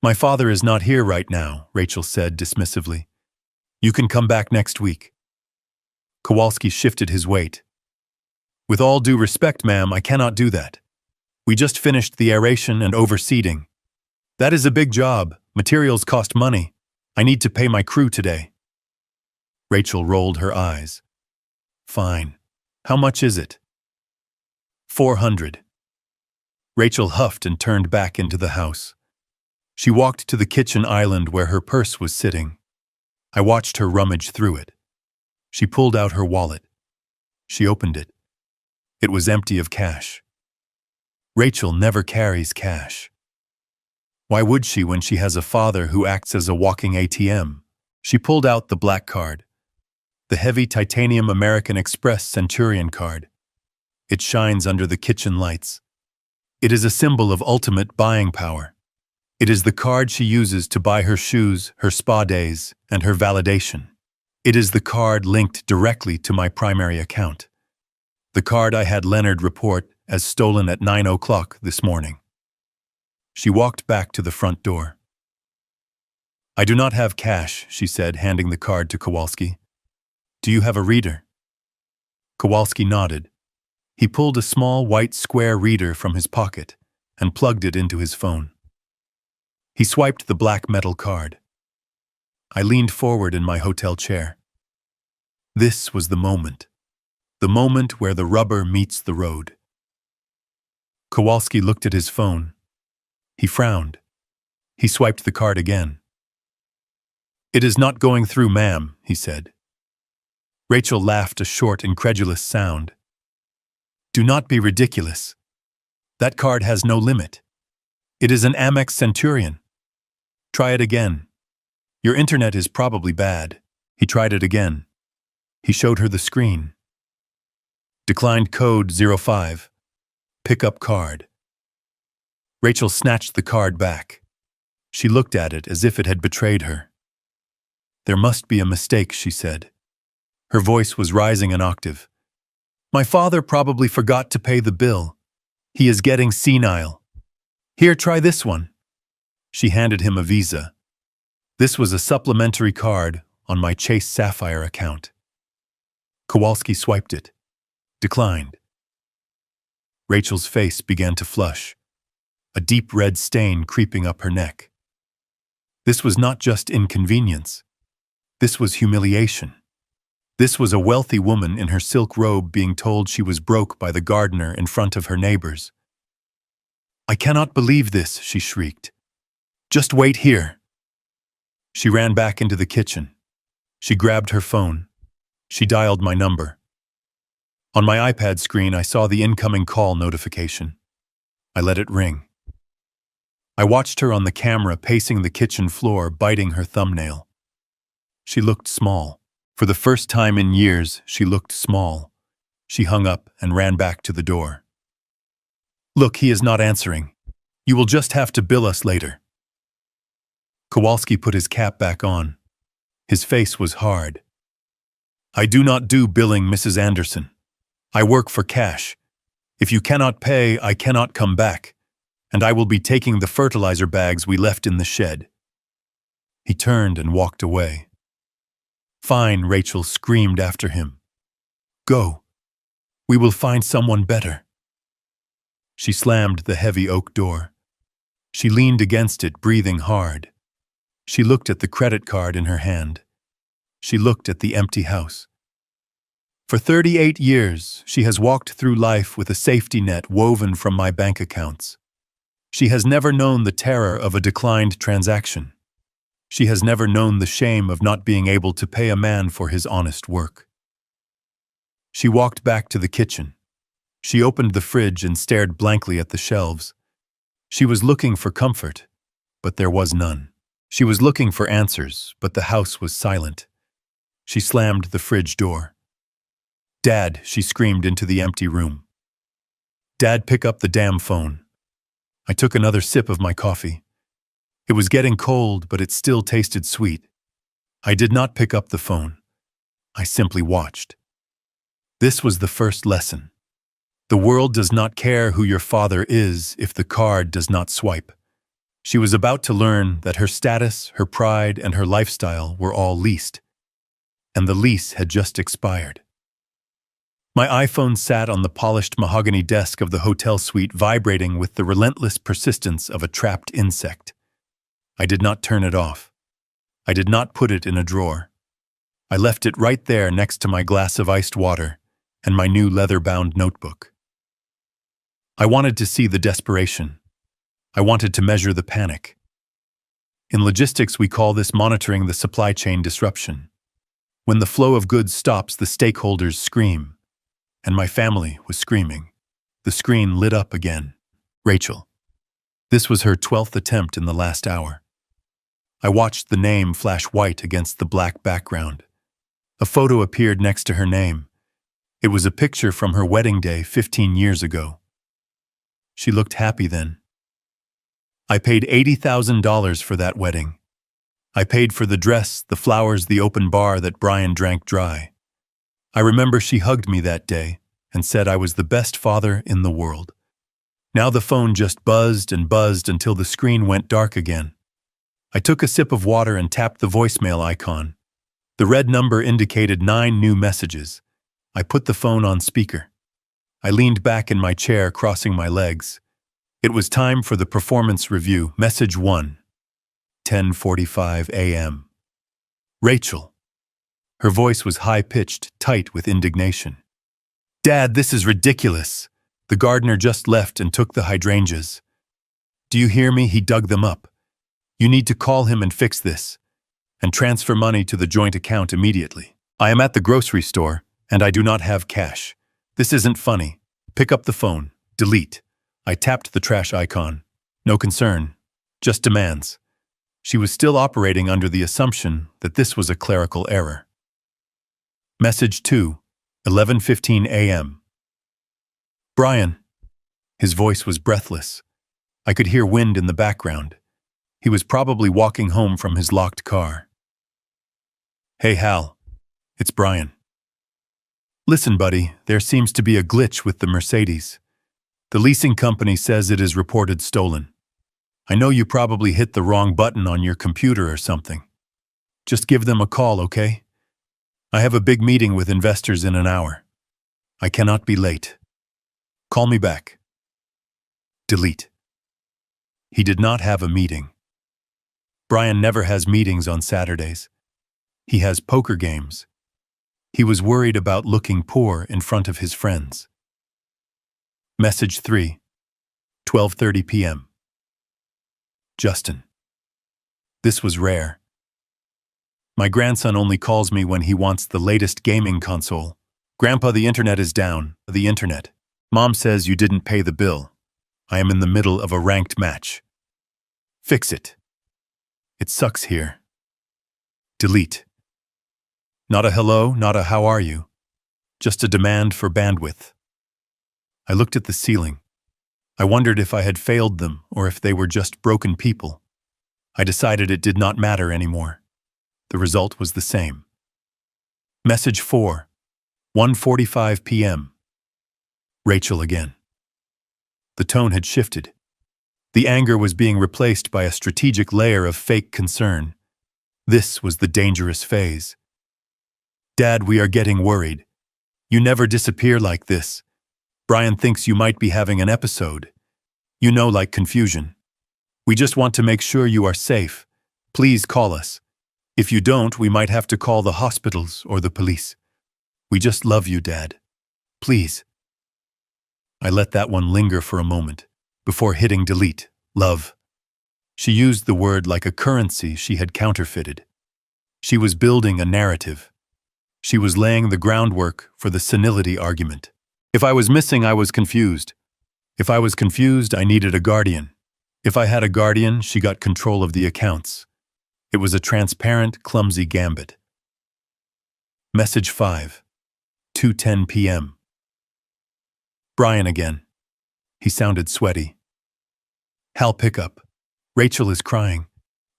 "My father is not here right now," Rachel said dismissively. "You can come back next week." Kowalski shifted his weight. "With all due respect, ma'am, I cannot do that. We just finished the aeration and overseeding. That is a big job. Materials cost money. I need to pay my crew today." Rachel rolled her eyes. "Fine. How much is it?" $400. Rachel huffed and turned back into the house. She walked to the kitchen island where her purse was sitting. I watched her rummage through it. She pulled out her wallet. She opened it. It was empty of cash. Rachel never carries cash. Why would she when she has a father who acts as a walking ATM? She pulled out the black card, the heavy titanium American Express Centurion card. It shines under the kitchen lights. It is a symbol of ultimate buying power. It is the card she uses to buy her shoes, her spa days, and her validation. It is the card linked directly to my primary account. The card I had Leonard report as stolen at 9 o'clock this morning. She walked back to the front door. "I do not have cash," she said, handing the card to Kowalski. "Do you have a reader?" Kowalski nodded. He pulled a small white square reader from his pocket and plugged it into his phone. He swiped the black metal card. I leaned forward in my hotel chair. This was the moment where the rubber meets the road. Kowalski looked at his phone. He frowned. He swiped the card again. "It is not going through, ma'am," he said. Rachel laughed a short, incredulous sound. "Do not be ridiculous. That card has no limit. It is an Amex Centurion. Try it again. Your internet is probably bad." He tried it again. He showed her the screen. "Declined code 05. Pickup card." Rachel snatched the card back. She looked at it as if it had betrayed her. "There must be a mistake," she said. Her voice was rising an octave. "My father probably forgot to pay the bill. He is getting senile. Here, try this one." She handed him a Visa. This was a supplementary card on my Chase Sapphire account. Kowalski swiped it. Declined. Rachel's face began to flush, a deep red stain creeping up her neck. This was not just inconvenience. This was humiliation. This was a wealthy woman in her silk robe being told she was broke by the gardener in front of her neighbors. "I cannot believe this," she shrieked. "Just wait here." She ran back into the kitchen. She grabbed her phone. She dialed my number. On my iPad screen, I saw the incoming call notification. I let it ring. I watched her on the camera pacing the kitchen floor, biting her thumbnail. She looked small. For the first time in years, she looked small. She hung up and ran back to the door. "Look, he is not answering. You will just have to bill us later." Kowalski put his cap back on. His face was hard. "I do not do billing, Mrs. Anderson. I work for cash. If you cannot pay, I cannot come back, and I will be taking the fertilizer bags we left in the shed." He turned and walked away. "Fine," Rachel screamed after him. "Go. We will find someone better." She slammed the heavy oak door. She leaned against it, breathing hard. She looked at the credit card in her hand. She looked at the empty house. For 38 years, she has walked through life with a safety net woven from my bank accounts. She has never known the terror of a declined transaction. She has never known the shame of not being able to pay a man for his honest work. She walked back to the kitchen. She opened the fridge and stared blankly at the shelves. She was looking for comfort, but there was none. She was looking for answers, but the house was silent. She slammed the fridge door. "Dad," she screamed into the empty room. "Dad, pick up the damn phone." I took another sip of my coffee. It was getting cold, but it still tasted sweet. I did not pick up the phone. I simply watched. This was the first lesson. The world does not care who your father is if the card does not swipe. She was about to learn that her status, her pride, and her lifestyle were all leased. And the lease had just expired. My iPhone sat on the polished mahogany desk of the hotel suite, vibrating with the relentless persistence of a trapped insect. I did not turn it off. I did not put it in a drawer. I left it right there next to my glass of iced water and my new leather-bound notebook. I wanted to see the desperation. I wanted to measure the panic. In logistics, we call this monitoring the supply chain disruption. When the flow of goods stops, the stakeholders scream. And my family was screaming. The screen lit up again. Rachel. This was her 12th attempt in the last hour. I watched the name flash white against the black background. A photo appeared next to her name. It was a picture from her wedding day 15 years ago. She looked happy then. I paid $80,000 for that wedding. I paid for the dress, the flowers, the open bar that Brian drank dry. I remember she hugged me that day and said I was the best father in the world. Now the phone just buzzed and buzzed until the screen went dark again. I took a sip of water and tapped the voicemail icon. The red number indicated 9 new messages. I put the phone on speaker. I leaned back in my chair, crossing my legs. It was time for the performance review. Message 1. 10:45 a.m. Rachel. Her voice was high-pitched, tight with indignation. Dad, this is ridiculous. The gardener just left and took the hydrangeas. Do you hear me? He dug them up. You need to call him and fix this. And transfer money to the joint account immediately. I am at the grocery store, and I do not have cash. This isn't funny. Pick up the phone. Delete. I tapped the trash icon. No concern. Just demands. She was still operating under the assumption that this was a clerical error. Message 2, 11:15 a.m. Brian. His voice was breathless. I could hear wind in the background. He was probably walking home from his locked car. Hey, Hal. It's Brian. Listen, buddy, there seems to be a glitch with the Mercedes. The leasing company says it is reported stolen. I know you probably hit the wrong button on your computer or something. Just give them a call, okay? I have a big meeting with investors in an hour. I cannot be late. Call me back. Delete. He did not have a meeting. Brian never has meetings on Saturdays. He has poker games. He was worried about looking poor in front of his friends. Message 3, 12:30 p.m. Justin. This was rare. My grandson only calls me when he wants the latest gaming console. Grandpa, the internet is down. The internet. Mom says you didn't pay the bill. I am in the middle of a ranked match. Fix it. It sucks here. Delete. Not a hello, not a how are you. Just a demand for bandwidth. I looked at the ceiling. I wondered if I had failed them or if they were just broken people. I decided it did not matter anymore. The result was the same. Message 4, 1:45 p.m. Rachel again. The tone had shifted. The anger was being replaced by a strategic layer of fake concern. This was the dangerous phase. Dad, we are getting worried. You never disappear like this. Brian thinks you might be having an episode. You know, like confusion. We just want to make sure you are safe. Please call us. If you don't, we might have to call the hospitals or the police. We just love you, Dad. Please. I let that one linger for a moment, before hitting delete. Love. She used the word like a currency she had counterfeited. She was building a narrative. She was laying the groundwork for the senility argument. If I was missing, I was confused. If I was confused, I needed a guardian. If I had a guardian, she got control of the accounts. It was a transparent, clumsy gambit. Message 5, 2:10 p.m. Brian again. He sounded sweaty. Hal, pick up. Rachel is crying.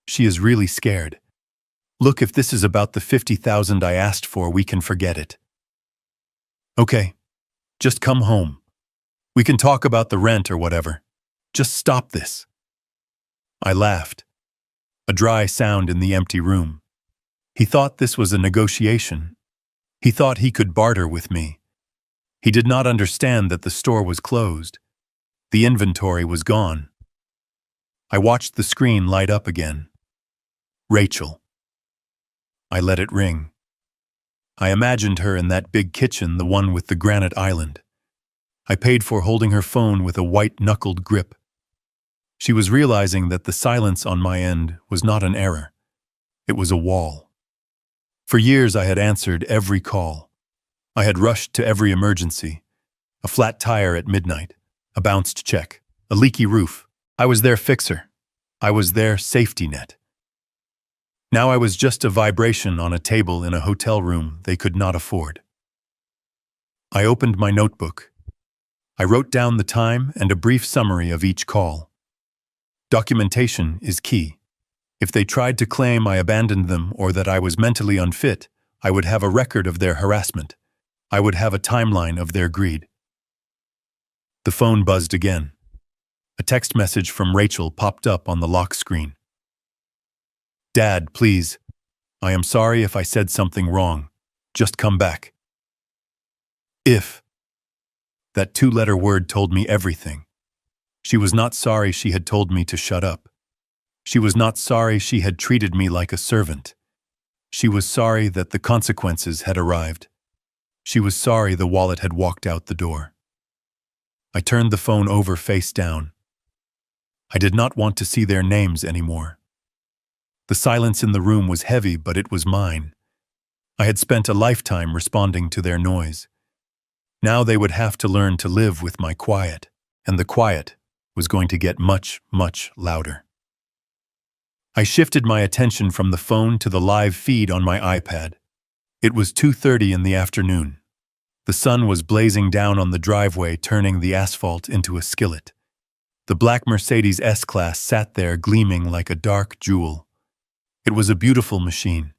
She is really scared. Look, if this is about the $50,000 I asked for, we can forget it. Okay. Just come home. We can talk about the rent or whatever. Just stop this. I laughed. A dry sound in the empty room. He thought this was a negotiation. He thought he could barter with me. He did not understand that the store was closed. The inventory was gone. I watched the screen light up again. Rachel. I let it ring. I imagined her in that big kitchen, the one with the granite island. I paid for holding her phone with a white-knuckled grip. She was realizing that the silence on my end was not an error. It was a wall. For years I had answered every call. I had rushed to every emergency. A flat tire at midnight, a bounced check, a leaky roof. I was their fixer. I was their safety net. Now I was just a vibration on a table in a hotel room they could not afford. I opened my notebook. I wrote down the time and a brief summary of each call. Documentation is key. If they tried to claim I abandoned them or that I was mentally unfit, I would have a record of their harassment. I would have a timeline of their greed. The phone buzzed again. A text message from Rachel popped up on the lock screen. "Dad, please. I am sorry if I said something wrong. Just come back." If. That two-letter word told me everything. She was not sorry she had told me to shut up. She was not sorry she had treated me like a servant. She was sorry that the consequences had arrived. She was sorry the wallet had walked out the door. I turned the phone over face down. I did not want to see their names anymore. The silence in the room was heavy, but it was mine. I had spent a lifetime responding to their noise. Now they would have to learn to live with my quiet, and the quiet was going to get much, much louder. I shifted my attention from the phone to the live feed on my iPad. It was 2:30 in the afternoon. The sun was blazing down on the driveway, turning the asphalt into a skillet. The black Mercedes S-Class sat there gleaming like a dark jewel. It was a beautiful machine,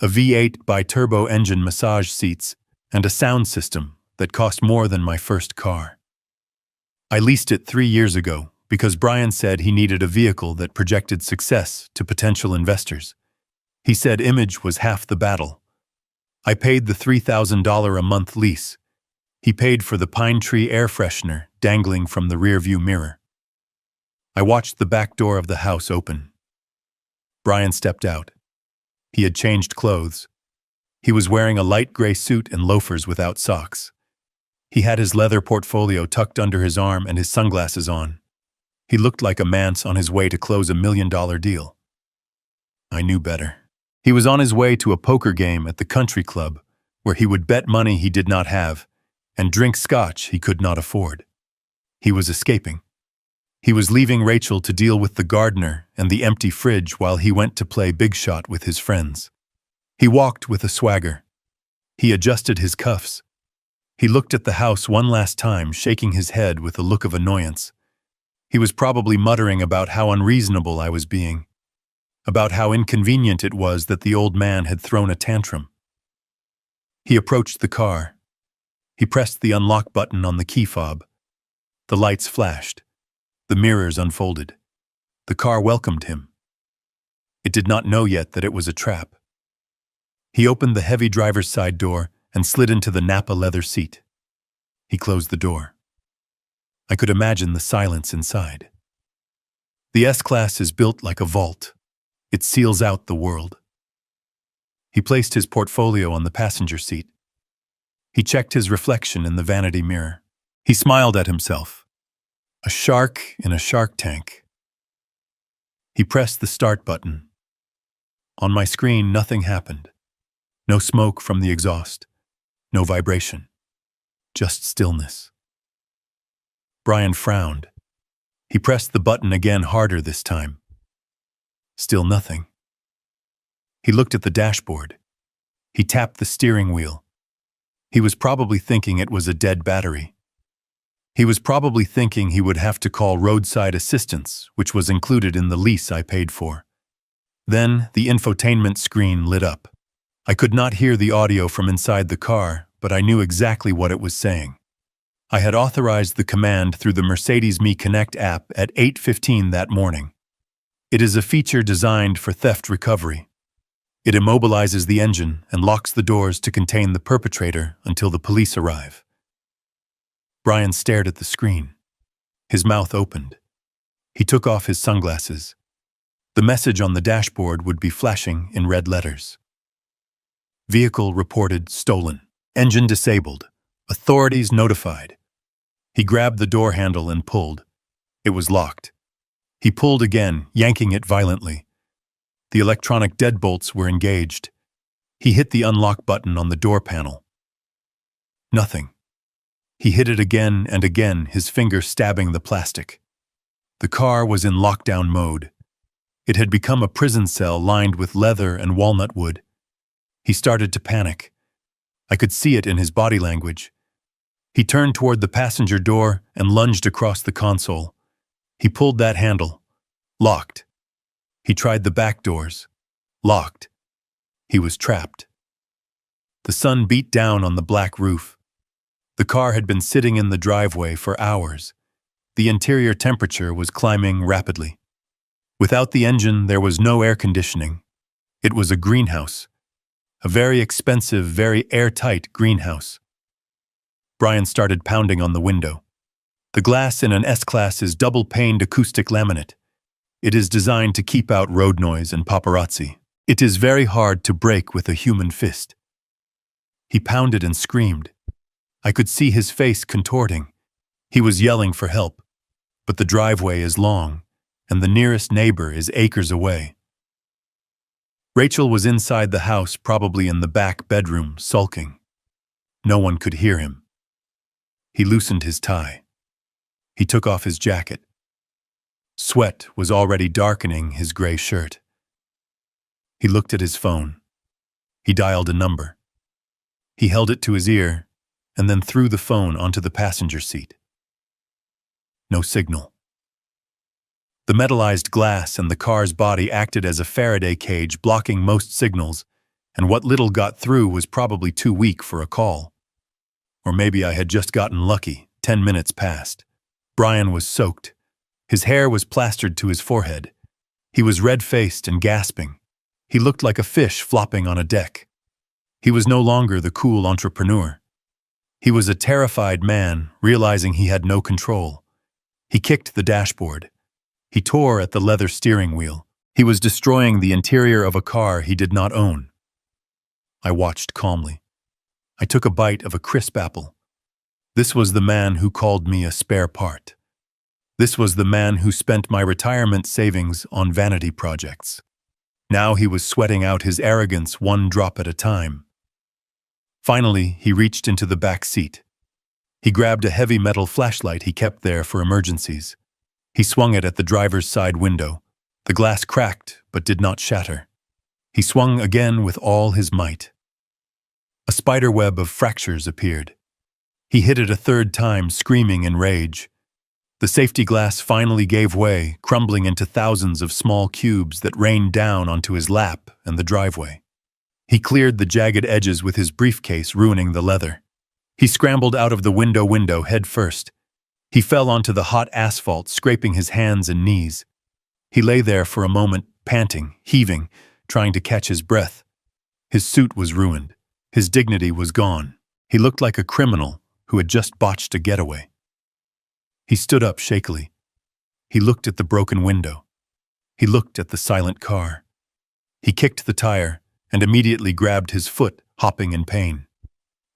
a V8 bi-turbo engine, massage seats, and a sound system that cost more than my first car. I leased it 3 years ago because Brian said he needed a vehicle that projected success to potential investors. He said image was half the battle. I paid the $3,000 a month lease. He paid for the pine tree air freshener dangling from the rearview mirror. I watched the back door of the house open. Brian stepped out. He had changed clothes. He was wearing a light gray suit and loafers without socks. He had his leather portfolio tucked under his arm and his sunglasses on. He looked like a man on his way to close $1 million deal. I knew better. He was on his way to a poker game at the country club, where he would bet money he did not have and drink scotch he could not afford. He was escaping. He was leaving Rachel to deal with the gardener and the empty fridge while he went to play big shot with his friends. He walked with a swagger. He adjusted his cuffs. He looked at the house one last time, shaking his head with a look of annoyance. He was probably muttering about how unreasonable I was being, about how inconvenient it was that the old man had thrown a tantrum. He approached the car. He pressed the unlock button on the key fob. The lights flashed. The mirrors unfolded. The car welcomed him. It did not know yet that it was a trap. He opened the heavy driver's side door and slid into the Napa leather seat. He closed the door. I could imagine the silence inside. The S-Class is built like a vault. It seals out the world. He placed his portfolio on the passenger seat. He checked his reflection in the vanity mirror. He smiled at himself. A shark in a shark tank. He pressed the start button. On my screen, nothing happened. No smoke from the exhaust. No vibration. Just stillness. Brian frowned. He pressed the button again, harder this time. Still nothing. He looked at the dashboard. He tapped the steering wheel. He was probably thinking it was a dead battery. He was probably thinking he would have to call roadside assistance, which was included in the lease I paid for. Then the infotainment screen lit up. I could not hear the audio from inside the car, but I knew exactly what it was saying. I had authorized the command through the Mercedes Me Connect app at 8:15 that morning. It is a feature designed for theft recovery. It immobilizes the engine and locks the doors to contain the perpetrator until the police arrive. Brian stared at the screen. His mouth opened. He took off his sunglasses. The message on the dashboard would be flashing in red letters. Vehicle reported stolen. Engine disabled. Authorities notified. He grabbed the door handle and pulled. It was locked. He pulled again, yanking it violently. The electronic deadbolts were engaged. He hit the unlock button on the door panel. Nothing. He hit it again and again, his finger stabbing the plastic. The car was in lockdown mode. It had become a prison cell lined with leather and walnut wood. He started to panic. I could see it in his body language. He turned toward the passenger door and lunged across the console. He pulled that handle. Locked. He tried the back doors. Locked. He was trapped. The sun beat down on the black roof. The car had been sitting in the driveway for hours. The interior temperature was climbing rapidly. Without the engine, there was no air conditioning. It was a greenhouse. A very expensive, very airtight greenhouse. Brian started pounding on the window. The glass in an S-Class is double-paned acoustic laminate. It is designed to keep out road noise and paparazzi. It is very hard to break with a human fist. He pounded and screamed. I could see his face contorting. He was yelling for help. But the driveway is long, and the nearest neighbor is acres away. Rachel was inside the house, probably in the back bedroom, sulking. No one could hear him. He loosened his tie. He took off his jacket. Sweat was already darkening his gray shirt. He looked at his phone. He dialed a number. He held it to his ear and then threw the phone onto the passenger seat. No signal. The metallized glass and the car's body acted as a Faraday cage, blocking most signals, and what little got through was probably too weak for a call. Or maybe I had just gotten lucky. 10 minutes passed. Brian was soaked. His hair was plastered to his forehead. He was red-faced and gasping. He looked like a fish flopping on a deck. He was no longer the cool entrepreneur. He was a terrified man, realizing he had no control. He kicked the dashboard. He tore at the leather steering wheel. He was destroying the interior of a car he did not own. I watched calmly. I took a bite of a crisp apple. This was the man who called me a spare part. This was the man who spent my retirement savings on vanity projects. Now he was sweating out his arrogance one drop at a time. Finally, he reached into the back seat. He grabbed a heavy metal flashlight he kept there for emergencies. He swung it at the driver's side window. The glass cracked, but did not shatter. He swung again with all his might. A spider web of fractures appeared. He hit it a third time, screaming in rage. The safety glass finally gave way, crumbling into thousands of small cubes that rained down onto his lap and the driveway. He cleared the jagged edges with his briefcase, ruining the leather. He scrambled out of the window head first. He fell onto the hot asphalt, scraping his hands and knees. He lay there for a moment, panting, heaving, trying to catch his breath. His suit was ruined. His dignity was gone. He looked like a criminal who had just botched a getaway. He stood up shakily. He looked at the broken window. He looked at the silent car. He kicked the tire and immediately grabbed his foot, hopping in pain.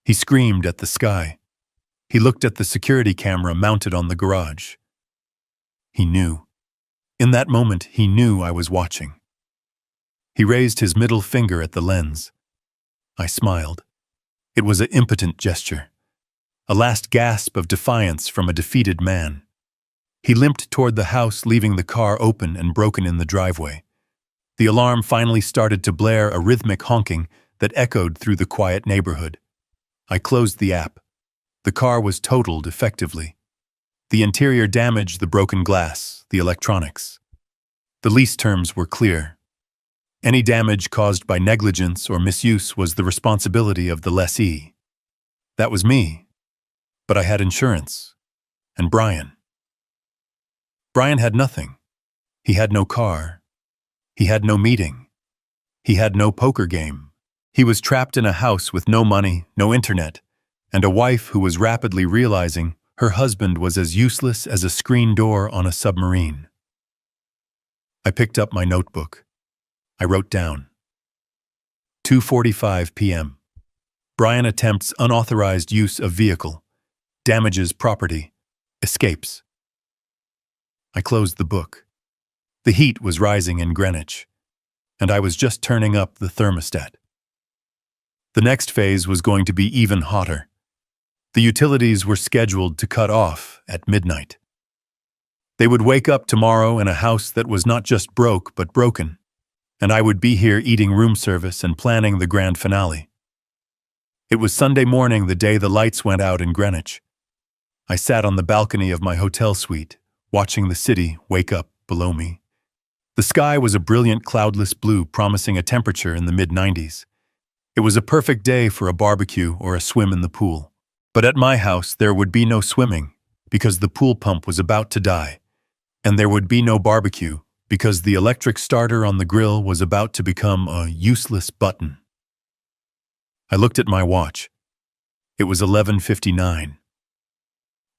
He screamed at the sky. He looked at the security camera mounted on the garage. He knew. In that moment, he knew I was watching. He raised his middle finger at the lens. I smiled. It was an impotent gesture. A last gasp of defiance from a defeated man. He limped toward the house, leaving the car open and broken in the driveway. The alarm finally started to blare, a rhythmic honking that echoed through the quiet neighborhood. I closed the app. The car was totaled effectively. The interior damaged, the broken glass, the electronics. The lease terms were clear. Any damage caused by negligence or misuse was the responsibility of the lessee. That was me. But I had insurance. And Brian. Brian had nothing. He had no car. He had no meeting. He had no poker game. He was trapped in a house with no money, no internet, and a wife who was rapidly realizing her husband was as useless as a screen door on a submarine. I picked up my notebook. I wrote down. 2:45 p.m. Brian attempts unauthorized use of vehicle. Damages property. Escapes. I closed the book. The heat was rising in Greenwich, and I was just turning up the thermostat. The next phase was going to be even hotter. The utilities were scheduled to cut off at midnight. They would wake up tomorrow in a house that was not just broke but broken, and I would be here eating room service and planning the grand finale. It was Sunday morning, the day the lights went out in Greenwich. I sat on the balcony of my hotel suite, watching the city wake up below me. The sky was a brilliant cloudless blue, promising a temperature in the mid-90s. It was a perfect day for a barbecue or a swim in the pool. But at my house there would be no swimming, because the pool pump was about to die, and there would be no barbecue, because the electric starter on the grill was about to become a useless button. I looked at my watch. It was 11:59.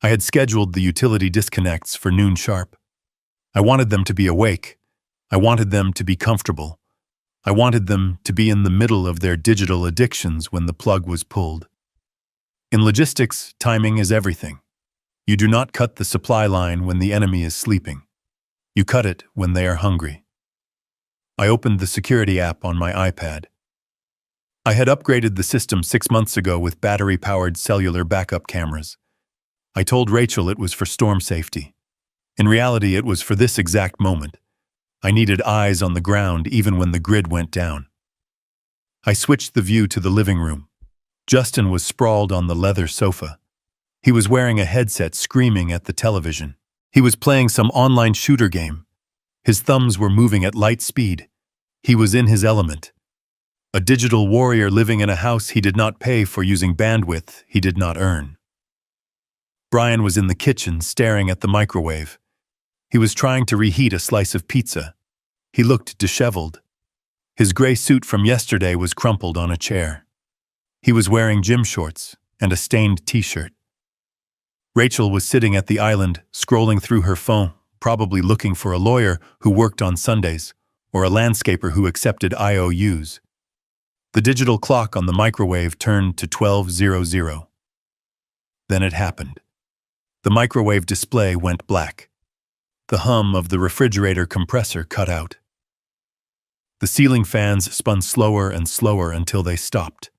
I had scheduled the utility disconnects for noon sharp. I wanted them to be awake. I wanted them to be comfortable. I wanted them to be in the middle of their digital addictions when the plug was pulled. In logistics, timing is everything. You do not cut the supply line when the enemy is sleeping. You cut it when they are hungry. I opened the security app on my iPad. I had upgraded the system 6 months ago with battery-powered cellular backup cameras. I told Rachel it was for storm safety. In reality, it was for this exact moment. I needed eyes on the ground even when the grid went down. I switched the view to the living room. Justin was sprawled on the leather sofa. He was wearing a headset, screaming at the television. He was playing some online shooter game. His thumbs were moving at light speed. He was in his element. A digital warrior living in a house he did not pay for, using bandwidth he did not earn. Brian was in the kitchen, staring at the microwave. He was trying to reheat a slice of pizza. He looked disheveled. His gray suit from yesterday was crumpled on a chair. He was wearing gym shorts and a stained t-shirt. Rachel was sitting at the island, scrolling through her phone, probably looking for a lawyer who worked on Sundays or a landscaper who accepted IOUs. The digital clock on the microwave turned to 12:00. Then it happened. The microwave display went black. The hum of the refrigerator compressor cut out. The ceiling fans spun slower and slower until they stopped.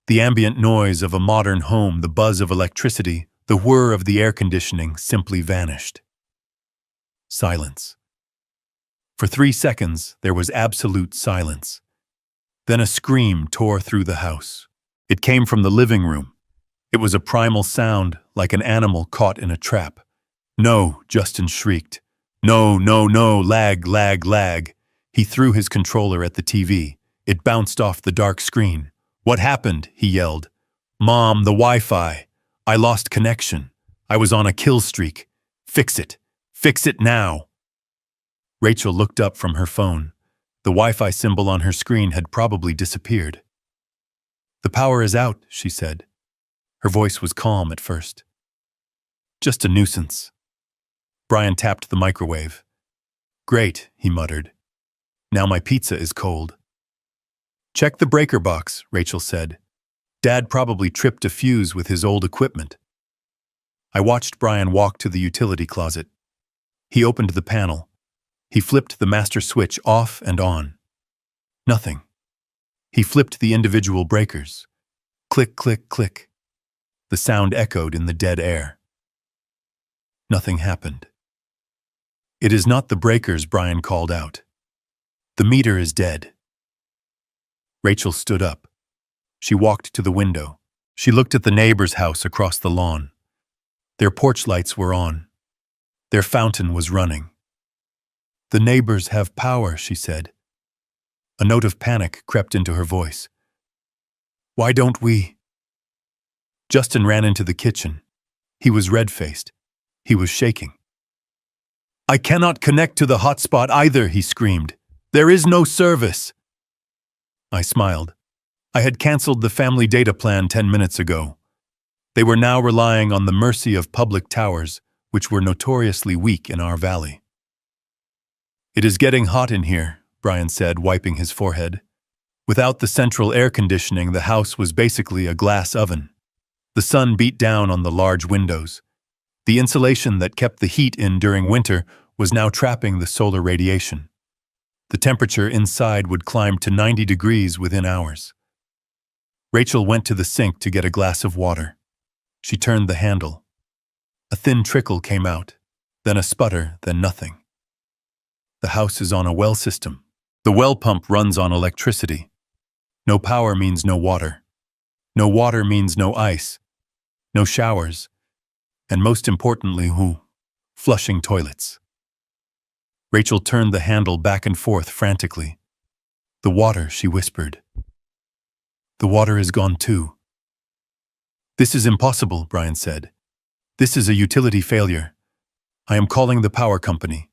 The ambient noise of a modern home, the buzz of electricity, the whir of the air conditioning simply vanished. Silence. For 3 seconds, there was absolute silence. Then a scream tore through the house. It came from the living room. It was a primal sound, like an animal caught in a trap. "No," Justin shrieked. "No, no, no, lag, lag, lag." He threw his controller at the TV. It bounced off the dark screen. "What happened?" he yelled. "Mom, the Wi-Fi. I lost connection. I was on a kill streak. Fix it. Fix it now." Rachel looked up from her phone. The Wi-Fi symbol on her screen had probably disappeared. "The power is out," she said. Her voice was calm at first. "Just a nuisance." Brian tapped the microwave. "Great," he muttered. "Now my pizza is cold." "Check the breaker box," Rachel said. "Dad probably tripped a fuse with his old equipment." I watched Brian walk to the utility closet. He opened the panel. He flipped the master switch off and on. Nothing. He flipped the individual breakers. Click, click, click. The sound echoed in the dead air. Nothing happened. "It is not the breakers," Brian called out. "The meter is dead." Rachel stood up. She walked to the window. She looked at the neighbor's house across the lawn. Their porch lights were on. Their fountain was running. "The neighbors have power," she said. A note of panic crept into her voice. "Why don't we?" Justin ran into the kitchen. He was red-faced. He was shaking. "I cannot connect to the hotspot either," he screamed. "There is no service." I smiled. I had canceled the family data plan 10 minutes ago. They were now relying on the mercy of public towers, which were notoriously weak in our valley. "It is getting hot in here," Brian said, wiping his forehead. Without the central air conditioning, the house was basically a glass oven. The sun beat down on the large windows. The insulation that kept the heat in during winter was now trapping the solar radiation. The temperature inside would climb to 90 degrees within hours. Rachel went to the sink to get a glass of water. She turned the handle. A thin trickle came out, then a sputter, then nothing. The house is on a well system. The well pump runs on electricity. No power means no water. No water means no ice, no showers, and most importantly, flushing toilets. Rachel turned the handle back and forth frantically. The water, she whispered. The water is gone too. This is impossible, Brian said. This is a utility failure. I am calling the power company.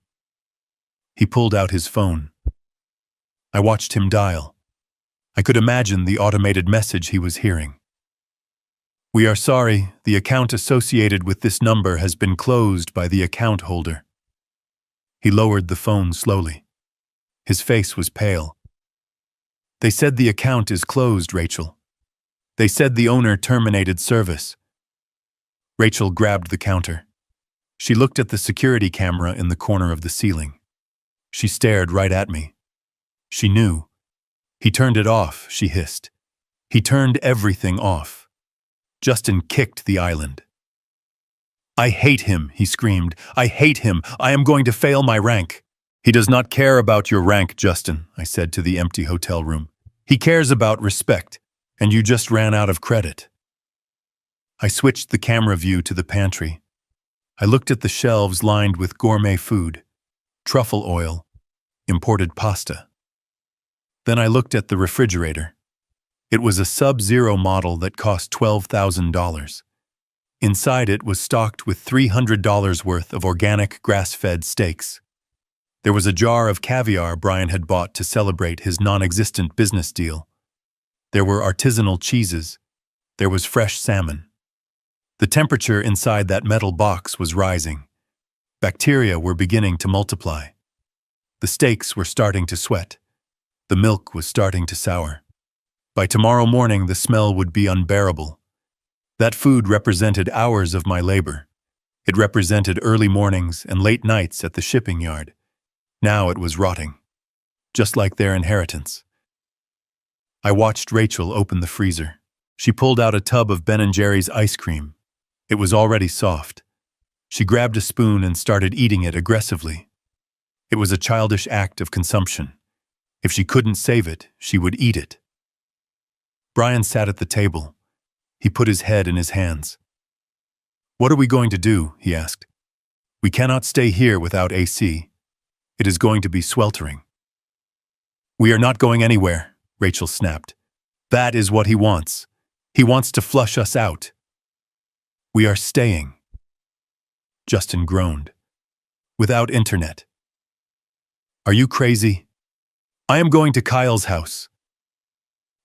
He pulled out his phone. I watched him dial. I could imagine the automated message he was hearing. We are sorry, the account associated with this number has been closed by the account holder. He lowered the phone slowly. His face was pale. They said the account is closed, Rachel. They said the owner terminated service. Rachel grabbed the counter. She looked at the security camera in the corner of the ceiling. She stared right at me. She knew. He turned it off, she hissed. He turned everything off. Justin kicked the island. I hate him, he screamed. I hate him. I am going to fail my rank. He does not care about your rank, Justin, I said to the empty hotel room. He cares about respect, and you just ran out of credit. I switched the camera view to the pantry. I looked at the shelves lined with gourmet food, truffle oil, imported pasta. Then I looked at the refrigerator. It was a Sub-Zero model that cost $12,000. Inside it was stocked with $300 worth of organic grass-fed steaks. There was a jar of caviar Brian had bought to celebrate his non-existent business deal. There were artisanal cheeses. There was fresh salmon. The temperature inside that metal box was rising. Bacteria were beginning to multiply. The steaks were starting to sweat. The milk was starting to sour. By tomorrow morning, the smell would be unbearable. That food represented hours of my labor. It represented early mornings and late nights at the shipping yard. Now it was rotting, just like their inheritance. I watched Rachel open the freezer. She pulled out a tub of Ben & Jerry's ice cream. It was already soft. She grabbed a spoon and started eating it aggressively. It was a childish act of consumption. If she couldn't save it, she would eat it. Brian sat at the table. He put his head in his hands. What are we going to do? He asked. We cannot stay here without AC. It is going to be sweltering. We are not going anywhere, Rachel snapped. That is what he wants. He wants to flush us out. We are staying. Justin groaned. Without internet. Are you crazy? I am going to Kyle's house.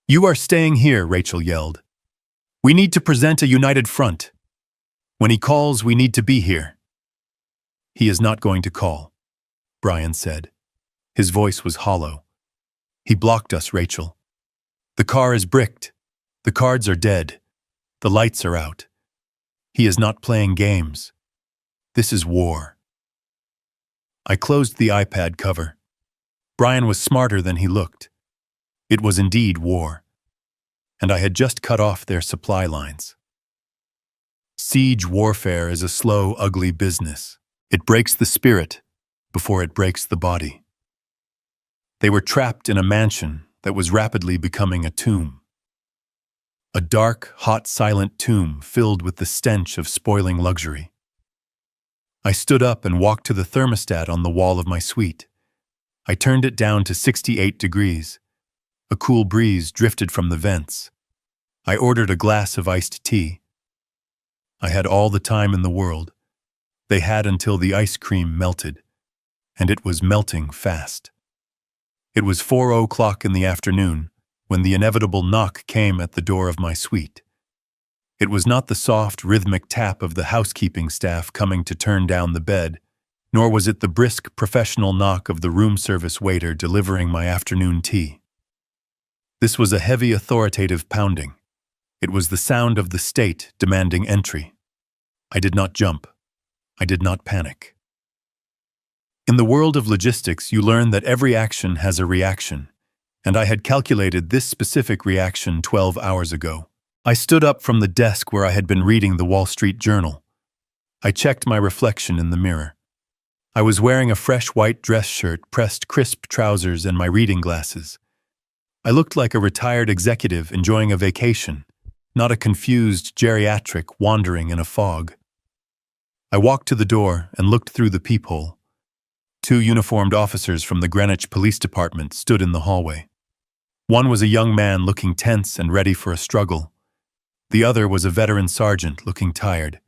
You are staying here, Rachel yelled. We need to present a united front. When he calls, we need to be here. He is not going to call, Brian said. His voice was hollow. He blocked us, Rachel. The car is bricked. The cards are dead. The lights are out. He is not playing games. This is war. I closed the iPad cover. Brian was smarter than he looked. It was indeed war. And I had just cut off their supply lines. Siege warfare is a slow, ugly business. It breaks the spirit before it breaks the body. They were trapped in a mansion that was rapidly becoming a tomb. A dark, hot, silent tomb filled with the stench of spoiling luxury. I stood up and walked to the thermostat on the wall of my suite. I turned it down to 68 degrees. A cool breeze drifted from the vents. I ordered a glass of iced tea. I had all the time in the world. They had until the ice cream melted, and it was melting fast. It was 4:00 in the afternoon when the inevitable knock came at the door of my suite. It was not the soft, rhythmic tap of the housekeeping staff coming to turn down the bed, nor was it the brisk, professional knock of the room service waiter delivering my afternoon tea. This was a heavy, authoritative pounding. It was the sound of the state demanding entry. I did not jump. I did not panic. In the world of logistics, you learn that every action has a reaction, and I had calculated this specific reaction 12 hours ago. I stood up from the desk where I had been reading the Wall Street Journal. I checked my reflection in the mirror. I was wearing a fresh white dress shirt, pressed crisp trousers, and my reading glasses. I looked like a retired executive enjoying a vacation, not a confused geriatric wandering in a fog. I walked to the door and looked through the peephole. 2 uniformed officers from the Greenwich Police Department stood in the hallway. One was a young man looking tense and ready for a struggle. The other was a veteran sergeant looking tired.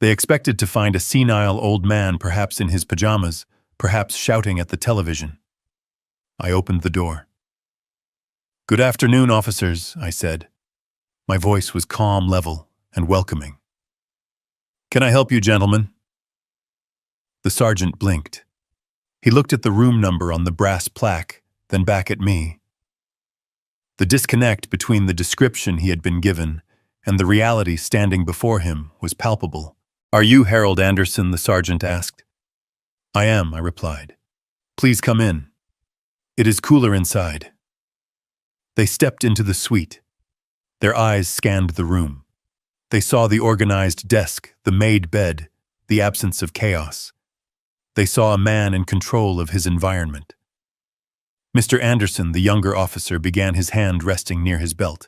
They expected to find a senile old man, perhaps in his pajamas, perhaps shouting at the television. I opened the door. "Good afternoon, officers," I said. My voice was calm, level, and welcoming. "Can I help you, gentlemen?" The sergeant blinked. He looked at the room number on the brass plaque, then back at me. The disconnect between the description he had been given and the reality standing before him was palpable. "Are you Harold Anderson?" the sergeant asked. "I am," I replied. "Please come in. It is cooler inside." They stepped into the suite. Their eyes scanned the room. They saw the organized desk, the made bed, the absence of chaos. They saw a man in control of his environment. Mr. Anderson, the younger officer, began, his hand resting near his belt.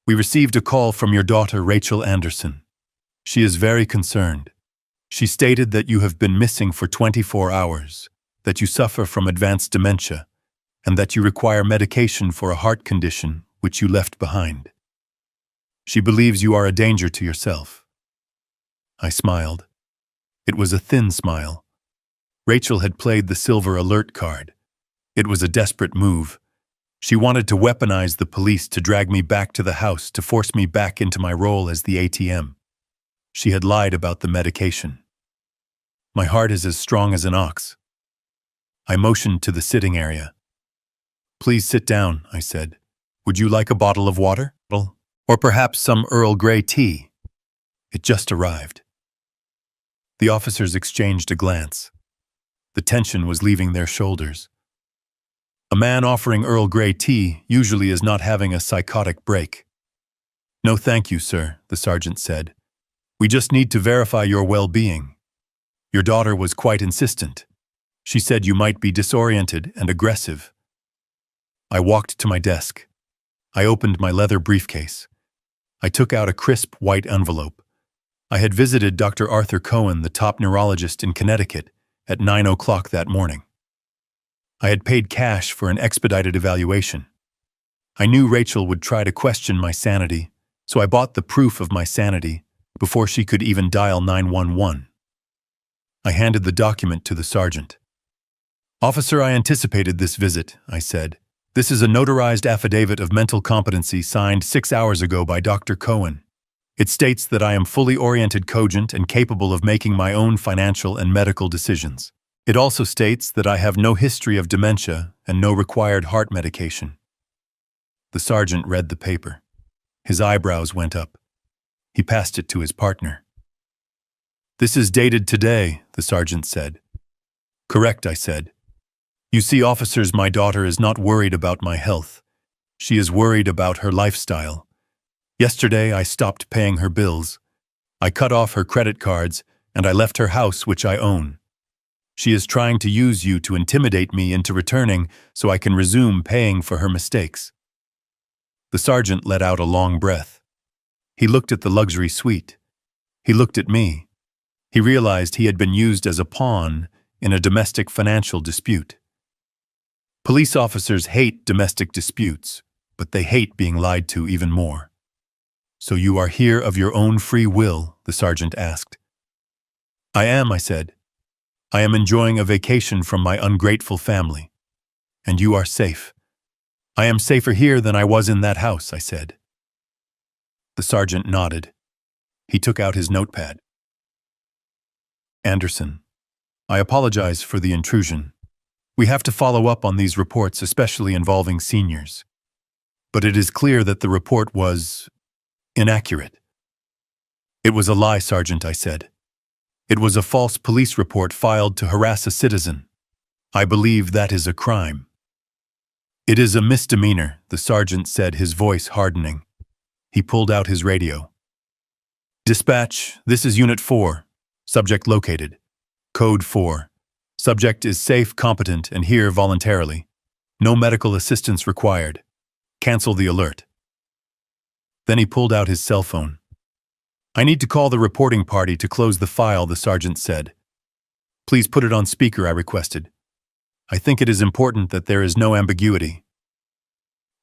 "We received a call from your daughter, Rachel Anderson. She is very concerned. She stated that you have been missing for 24 hours, that you suffer from advanced dementia, and that you require medication for a heart condition which you left behind. She believes you are a danger to yourself." I smiled. It was a thin smile. Rachel had played the silver alert card. It was a desperate move. She wanted to weaponize the police to drag me back to the house, to force me back into my role as the ATM. She had lied about the medication. My heart is as strong as an ox. I motioned to the sitting area. "Please sit down," I said. "Would you like a bottle of water? Or perhaps some Earl Grey tea?" It just arrived. The officers exchanged a glance. The tension was leaving their shoulders. A man offering Earl Grey tea usually is not having a psychotic break. "No, thank you, sir," the sergeant said. "We just need to verify your well-being. Your daughter was quite insistent. She said you might be disoriented and aggressive." I walked to my desk. I opened my leather briefcase. I took out a crisp white envelope. I had visited Dr. Arthur Cohen, the top neurologist in Connecticut, at 9 o'clock that morning. I had paid cash for an expedited evaluation. I knew Rachel would try to question my sanity, so I bought the proof of my sanity before she could even dial 911. I handed the document to the sergeant. "Officer, I anticipated this visit," I said. "This is a notarized affidavit of mental competency signed 6 hours ago by Dr. Cohen. It states that I am fully oriented, cogent, and capable of making my own financial and medical decisions. It also states that I have no history of dementia and no required heart medication." The sergeant read the paper. His eyebrows went up. He passed it to his partner. "This is dated today," the sergeant said. "Correct," I said. "You see, officers, my daughter is not worried about my health. She is worried about her lifestyle. Yesterday, I stopped paying her bills. I cut off her credit cards, and I left her house, which I own. She is trying to use you to intimidate me into returning so I can resume paying for her mistakes." The sergeant let out a long breath. He looked at the luxury suite. He looked at me. He realized he had been used as a pawn in a domestic financial dispute. Police officers hate domestic disputes, but they hate being lied to even more. "So you are here of your own free will?" the sergeant asked. "I am," I said. "I am enjoying a vacation from my ungrateful family. And you are safe." "I am safer here than I was in that house," I said. The sergeant nodded. He took out his notepad. "Anderson, I apologize for the intrusion. We have to follow up on these reports, especially involving seniors. But it is clear that the report was inaccurate." "It was a lie, Sergeant," I said. It was a false police report filed to harass a citizen. I believe that is a crime. It is a misdemeanor, the sergeant said, his voice hardening. He pulled out his radio. Dispatch, this is Unit 4. Subject located. Code 4. Subject is safe, competent, and here voluntarily. No medical assistance required. Cancel the alert. Then he pulled out his cell phone. I need to call the reporting party to close the file, the sergeant said. Please put it on speaker, I requested. I think it is important that there is no ambiguity.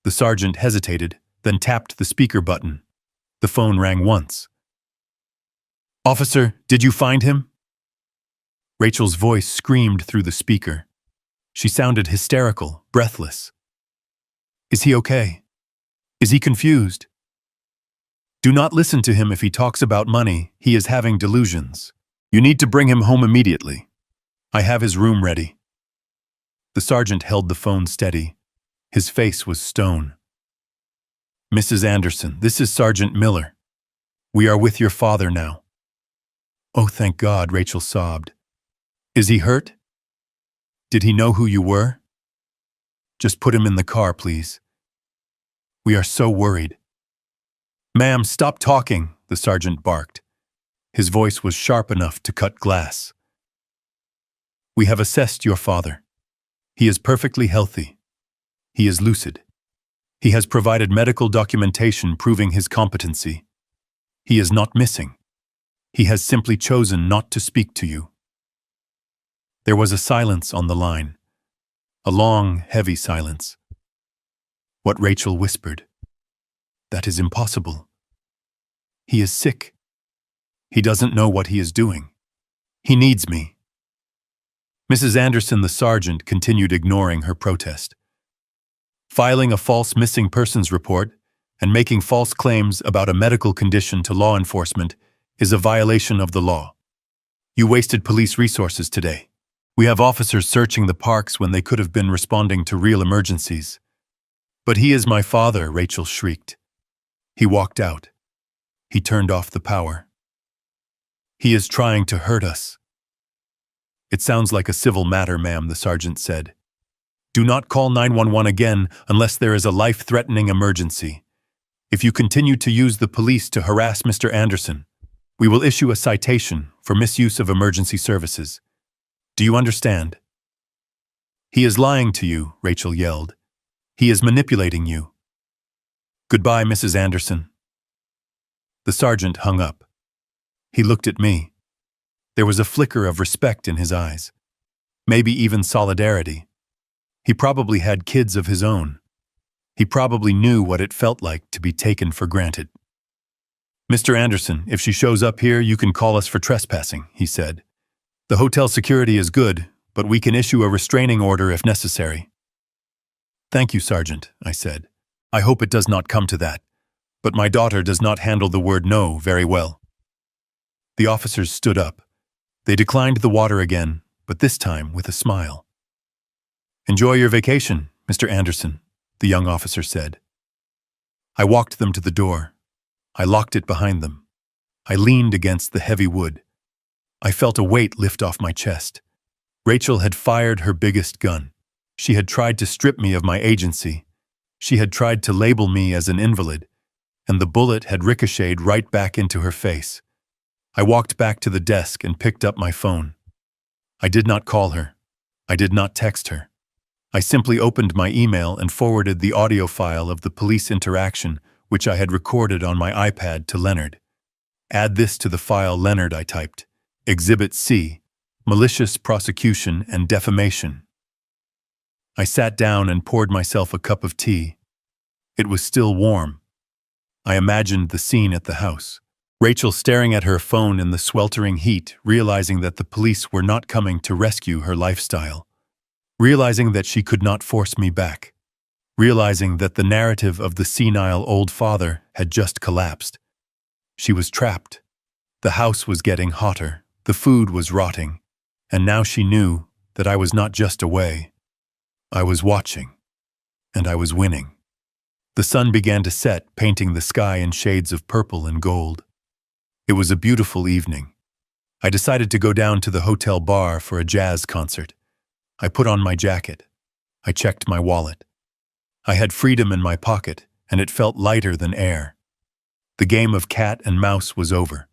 The sergeant hesitated, then tapped the speaker button. The phone rang once. Officer, did you find him? Rachel's voice screamed through the speaker. She sounded hysterical, breathless. Is he okay? Is he confused? Do not listen to him if he talks about money. He is having delusions. You need to bring him home immediately. I have his room ready. The sergeant held the phone steady. His face was stone. Mrs. Anderson, this is Sergeant Miller. We are with your father now. Oh, thank God, Rachel sobbed. Is he hurt? Did he know who you were? Just put him in the car, please. We are so worried. Ma'am, stop talking, the sergeant barked. His voice was sharp enough to cut glass. We have assessed your father. He is perfectly healthy. He is lucid. He has provided medical documentation proving his competency. He is not missing. He has simply chosen not to speak to you. There was a silence on the line. A long, heavy silence. What Rachel whispered. That is impossible. He is sick. He doesn't know what he is doing. He needs me. Mrs. Anderson, the sergeant, continued ignoring her protest. Filing a false missing persons report and making false claims about a medical condition to law enforcement is a violation of the law. You wasted police resources today. We have officers searching the parks when they could have been responding to real emergencies. But he is my father, Rachel shrieked. He walked out. He turned off the power. He is trying to hurt us. It sounds like a civil matter, ma'am, the sergeant said. Do not call 911 again unless there is a life-threatening emergency. If you continue to use the police to harass Mr. Anderson, we will issue a citation for misuse of emergency services. Do you understand? He is lying to you, Rachel yelled. He is manipulating you. Goodbye, Mrs. Anderson. The sergeant hung up. He looked at me. There was a flicker of respect in his eyes. Maybe even solidarity. He probably had kids of his own. He probably knew what it felt like to be taken for granted. Mr. Anderson, if she shows up here, you can call us for trespassing, he said. The hotel security is good, but we can issue a restraining order if necessary. Thank you, Sergeant, I said. I hope it does not come to that, but my daughter does not handle the word no very well. The officers stood up. They declined the water again, but this time with a smile. Enjoy your vacation, Mr. Anderson, the young officer said. I walked them to the door. I locked it behind them. I leaned against the heavy wood. I felt a weight lift off my chest. Rachel had fired her biggest gun. She had tried to strip me of my agency. She had tried to label me as an invalid, and the bullet had ricocheted right back into her face. I walked back to the desk and picked up my phone. I did not call her. I did not text her. I simply opened my email and forwarded the audio file of the police interaction, which I had recorded on my iPad, to Leonard. Add this to the file, Leonard, I typed. Exhibit C, malicious prosecution and defamation. I sat down and poured myself a cup of tea. It was still warm. I imagined the scene at the house. Rachel staring at her phone in the sweltering heat, realizing that the police were not coming to rescue her lifestyle. Realizing that she could not force me back. Realizing that the narrative of the senile old father had just collapsed. She was trapped. The house was getting hotter. The food was rotting. And now she knew that I was not just away. I was watching. And I was winning. The sun began to set, painting the sky in shades of purple and gold. It was a beautiful evening. I decided to go down to the hotel bar for a jazz concert. I put on my jacket. I checked my wallet. I had freedom in my pocket, and it felt lighter than air. The game of cat and mouse was over.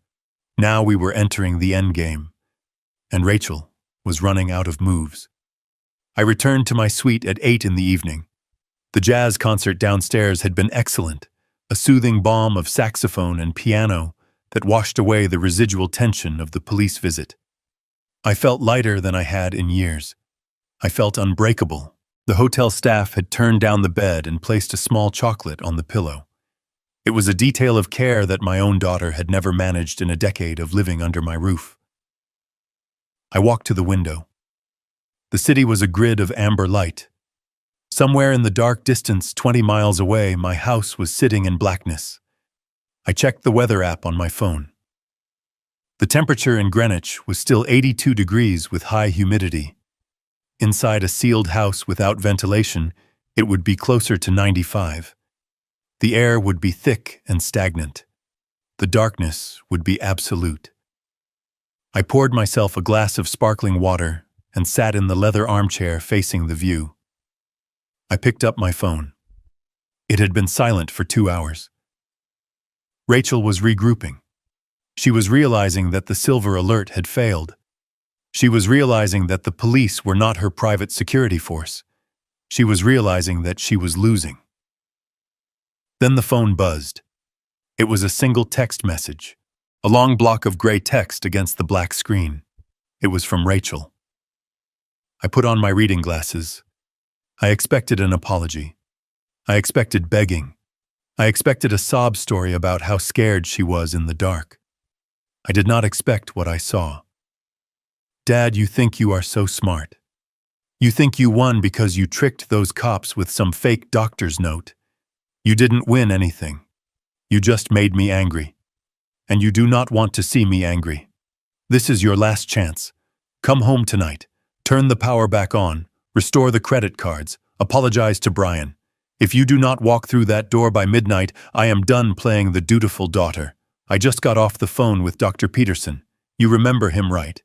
Now we were entering the end game, and Rachel was running out of moves. I returned to my suite at 8 in the evening. The jazz concert downstairs had been excellent, a soothing balm of saxophone and piano that washed away the residual tension of the police visit. I felt lighter than I had in years. I felt unbreakable. The hotel staff had turned down the bed and placed a small chocolate on the pillow. It was a detail of care that my own daughter had never managed in a decade of living under my roof. I walked to the window. The city was a grid of amber light. Somewhere in the dark distance, 20 miles away, my house was sitting in blackness. I checked the weather app on my phone. The temperature in Greenwich was still 82 degrees with high humidity. Inside a sealed house without ventilation, it would be closer to 95. The air would be thick and stagnant. The darkness would be absolute. I poured myself a glass of sparkling water and sat in the leather armchair facing the view. I picked up my phone. It had been silent for 2 hours. Rachel was regrouping. She was realizing that the silver alert had failed. She was realizing that the police were not her private security force. She was realizing that she was losing. Then the phone buzzed. It was a single text message, a long block of gray text against the black screen. It was from Rachel. I put on my reading glasses. I expected an apology. I expected begging. I expected a sob story about how scared she was in the dark. I did not expect what I saw. Dad, you think you are so smart. You think you won because you tricked those cops with some fake doctor's note. You didn't win anything. You just made me angry. And you do not want to see me angry. This is your last chance. Come home tonight. Turn the power back on. Restore the credit cards. Apologize to Brian. If you do not walk through that door by midnight, I am done playing the dutiful daughter. I just got off the phone with Dr. Peterson. You remember him, right?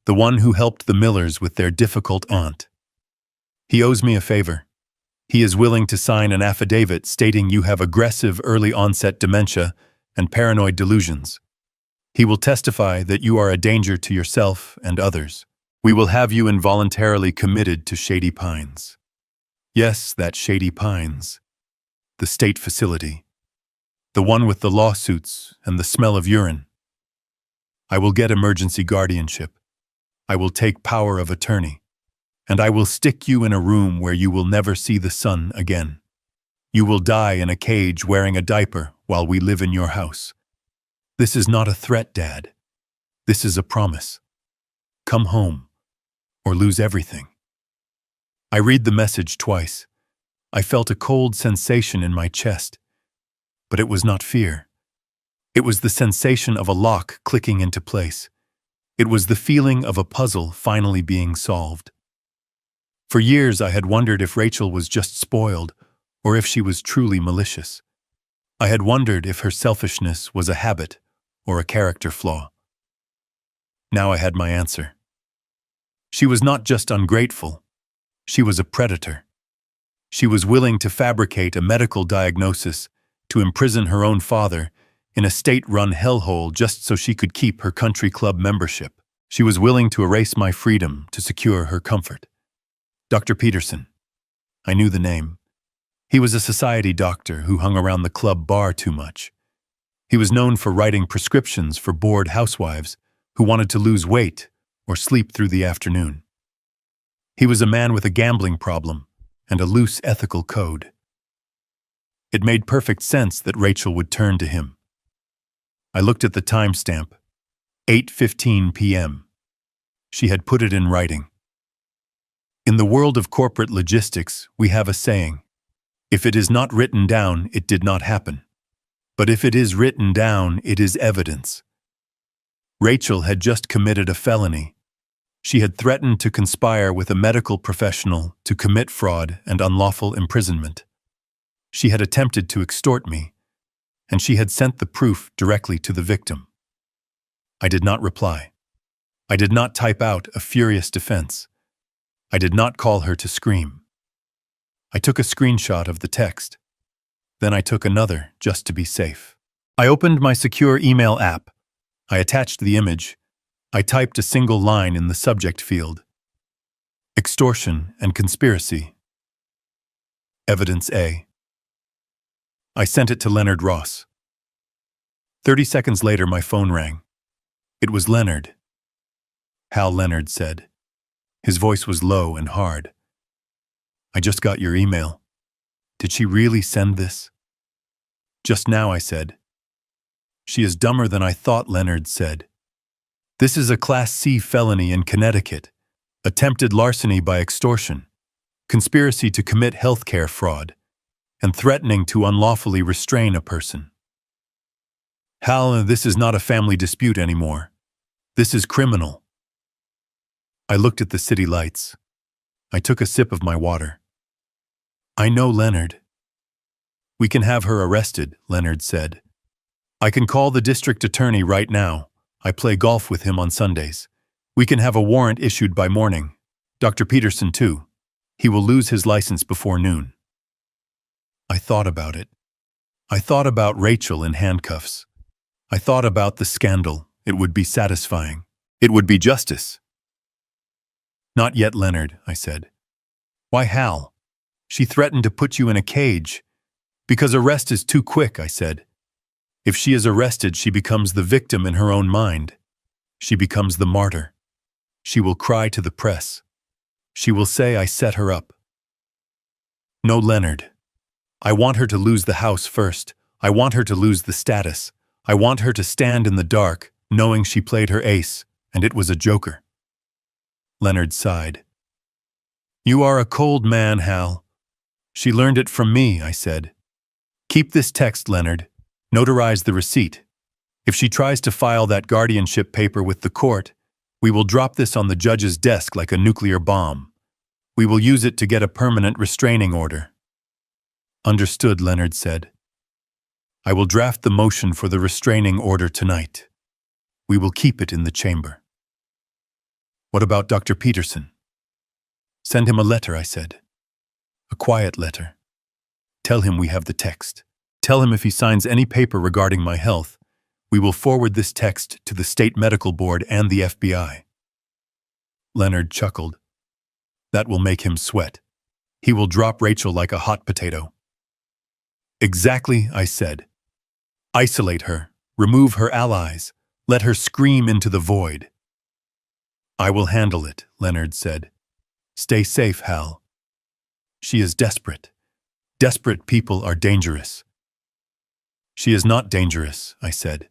The one who helped the Millers with their difficult aunt. He owes me a favor. He is willing to sign an affidavit stating you have aggressive early-onset dementia and paranoid delusions. He will testify that you are a danger to yourself and others. We will have you involuntarily committed to Shady Pines. Yes, that Shady Pines. The state facility. The one with the lawsuits and the smell of urine. I will get emergency guardianship. I will take power of attorney. And I will stick you in a room where you will never see the sun again. You will die in a cage wearing a diaper while we live in your house. This is not a threat, Dad. This is a promise. Come home, or lose everything. I read the message twice. I felt a cold sensation in my chest. But it was not fear. It was the sensation of a lock clicking into place. It was the feeling of a puzzle finally being solved. For years I had wondered if Rachel was just spoiled, or if she was truly malicious. I had wondered if her selfishness was a habit or a character flaw. Now I had my answer. She was not just ungrateful, she was a predator. She was willing to fabricate a medical diagnosis to imprison her own father in a state-run hellhole just so she could keep her country club membership. She was willing to erase my freedom to secure her comfort. Dr. Peterson. I knew the name. He was a society doctor who hung around the club bar too much. He was known for writing prescriptions for bored housewives who wanted to lose weight or sleep through the afternoon. He was a man with a gambling problem and a loose ethical code. It made perfect sense that Rachel would turn to him. I looked at the timestamp, 8:15 p.m. She had put it in writing. In the world of corporate logistics, we have a saying, if it is not written down, it did not happen. But if it is written down, it is evidence. Rachel had just committed a felony. She had threatened to conspire with a medical professional to commit fraud and unlawful imprisonment. She had attempted to extort me, and she had sent the proof directly to the victim. I did not reply. I did not type out a furious defense. I did not call her to scream. I took a screenshot of the text. Then I took another, just to be safe. I opened my secure email app. I attached the image. I typed a single line in the subject field. Extortion and conspiracy. Evidence A. I sent it to Leonard Ross. 30 seconds later, my phone rang. It was Leonard. Hal, Leonard said. His voice was low and hard. I just got your email. Did she really send this? Just now, I said. She is dumber than I thought, Leonard said. This is a Class C felony in Connecticut. Attempted larceny by extortion, conspiracy to commit healthcare fraud, and threatening to unlawfully restrain a person. Hal, this is not a family dispute anymore. This is criminal. I looked at the city lights. I took a sip of my water. I know, Leonard. We can have her arrested, Leonard said. I can call the district attorney right now. I play golf with him on Sundays. We can have a warrant issued by morning. Dr. Peterson, too. He will lose his license before noon. I thought about it. I thought about Rachel in handcuffs. I thought about the scandal. It would be satisfying. It would be justice. Not yet, Leonard, I said. Why, Hal? She threatened to put you in a cage. Because arrest is too quick, I said. If she is arrested, she becomes the victim in her own mind. She becomes the martyr. She will cry to the press. She will say I set her up. No, Leonard. I want her to lose the house first. I want her to lose the status. I want her to stand in the dark, knowing she played her ace, and it was a joker. Leonard sighed. You are a cold man, Hal. She learned it from me, I said. Keep this text, Leonard. Notarize the receipt. If she tries to file that guardianship paper with the court, we will drop this on the judge's desk like a nuclear bomb. We will use it to get a permanent restraining order. Understood, Leonard said. I will draft the motion for the restraining order tonight. We will keep it in the chamber. What about Dr. Peterson? Send him a letter, I said. A quiet letter. Tell him we have the text. Tell him if he signs any paper regarding my health, we will forward this text to the State Medical Board and the FBI. Leonard chuckled. That will make him sweat. He will drop Rachel like a hot potato. Exactly, I said. Isolate her. Remove her allies. Let her scream into the void. I will handle it, Leonard said. Stay safe, Hal. She is desperate. Desperate people are dangerous. She is not dangerous, I said.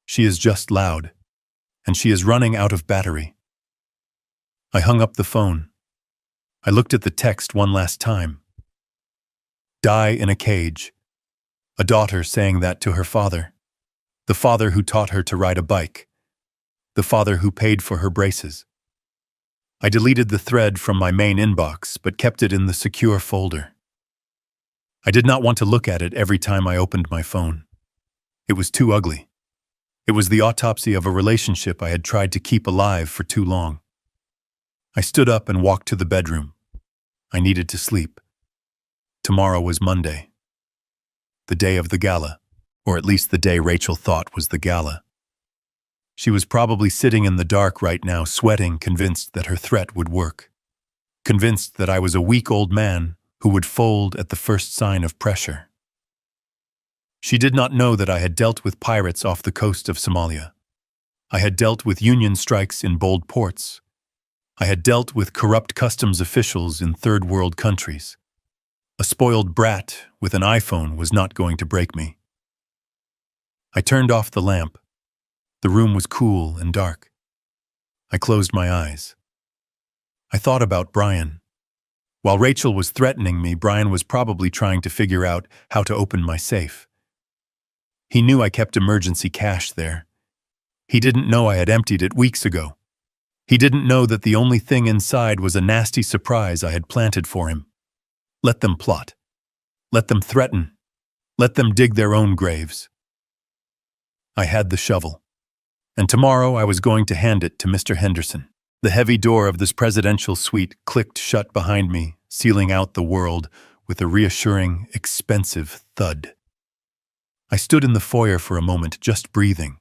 She is just loud, and she is running out of battery. I hung up the phone. I looked at the text one last time. Die in a cage. A daughter saying that to her father. The father who taught her to ride a bike. The father who paid for her braces. I deleted the thread from my main inbox, but kept it in the secure folder. I did not want to look at it every time I opened my phone. It was too ugly. It was the autopsy of a relationship I had tried to keep alive for too long. I stood up and walked to the bedroom. I needed to sleep. Tomorrow was Monday. The day of the gala, or at least the day Rachel thought was the gala. She was probably sitting in the dark right now, sweating, convinced that her threat would work. Convinced that I was a weak old man who would fold at the first sign of pressure. She did not know that I had dealt with pirates off the coast of Somalia. I had dealt with Union strikes in bold ports. I had dealt with corrupt customs officials in third world countries. A spoiled brat with an iPhone was not going to break me. I turned off the lamp. The room was cool and dark. I closed my eyes. I thought about Brian. While Rachel was threatening me, Brian was probably trying to figure out how to open my safe. He knew I kept emergency cash there. He didn't know I had emptied it weeks ago. He didn't know that the only thing inside was a nasty surprise I had planted for him. Let them plot. Let them threaten. Let them dig their own graves. I had the shovel, and tomorrow I was going to hand it to Mr. Henderson. The heavy door of this presidential suite clicked shut behind me, sealing out the world with a reassuring, expensive thud. I stood in the foyer for a moment, just breathing.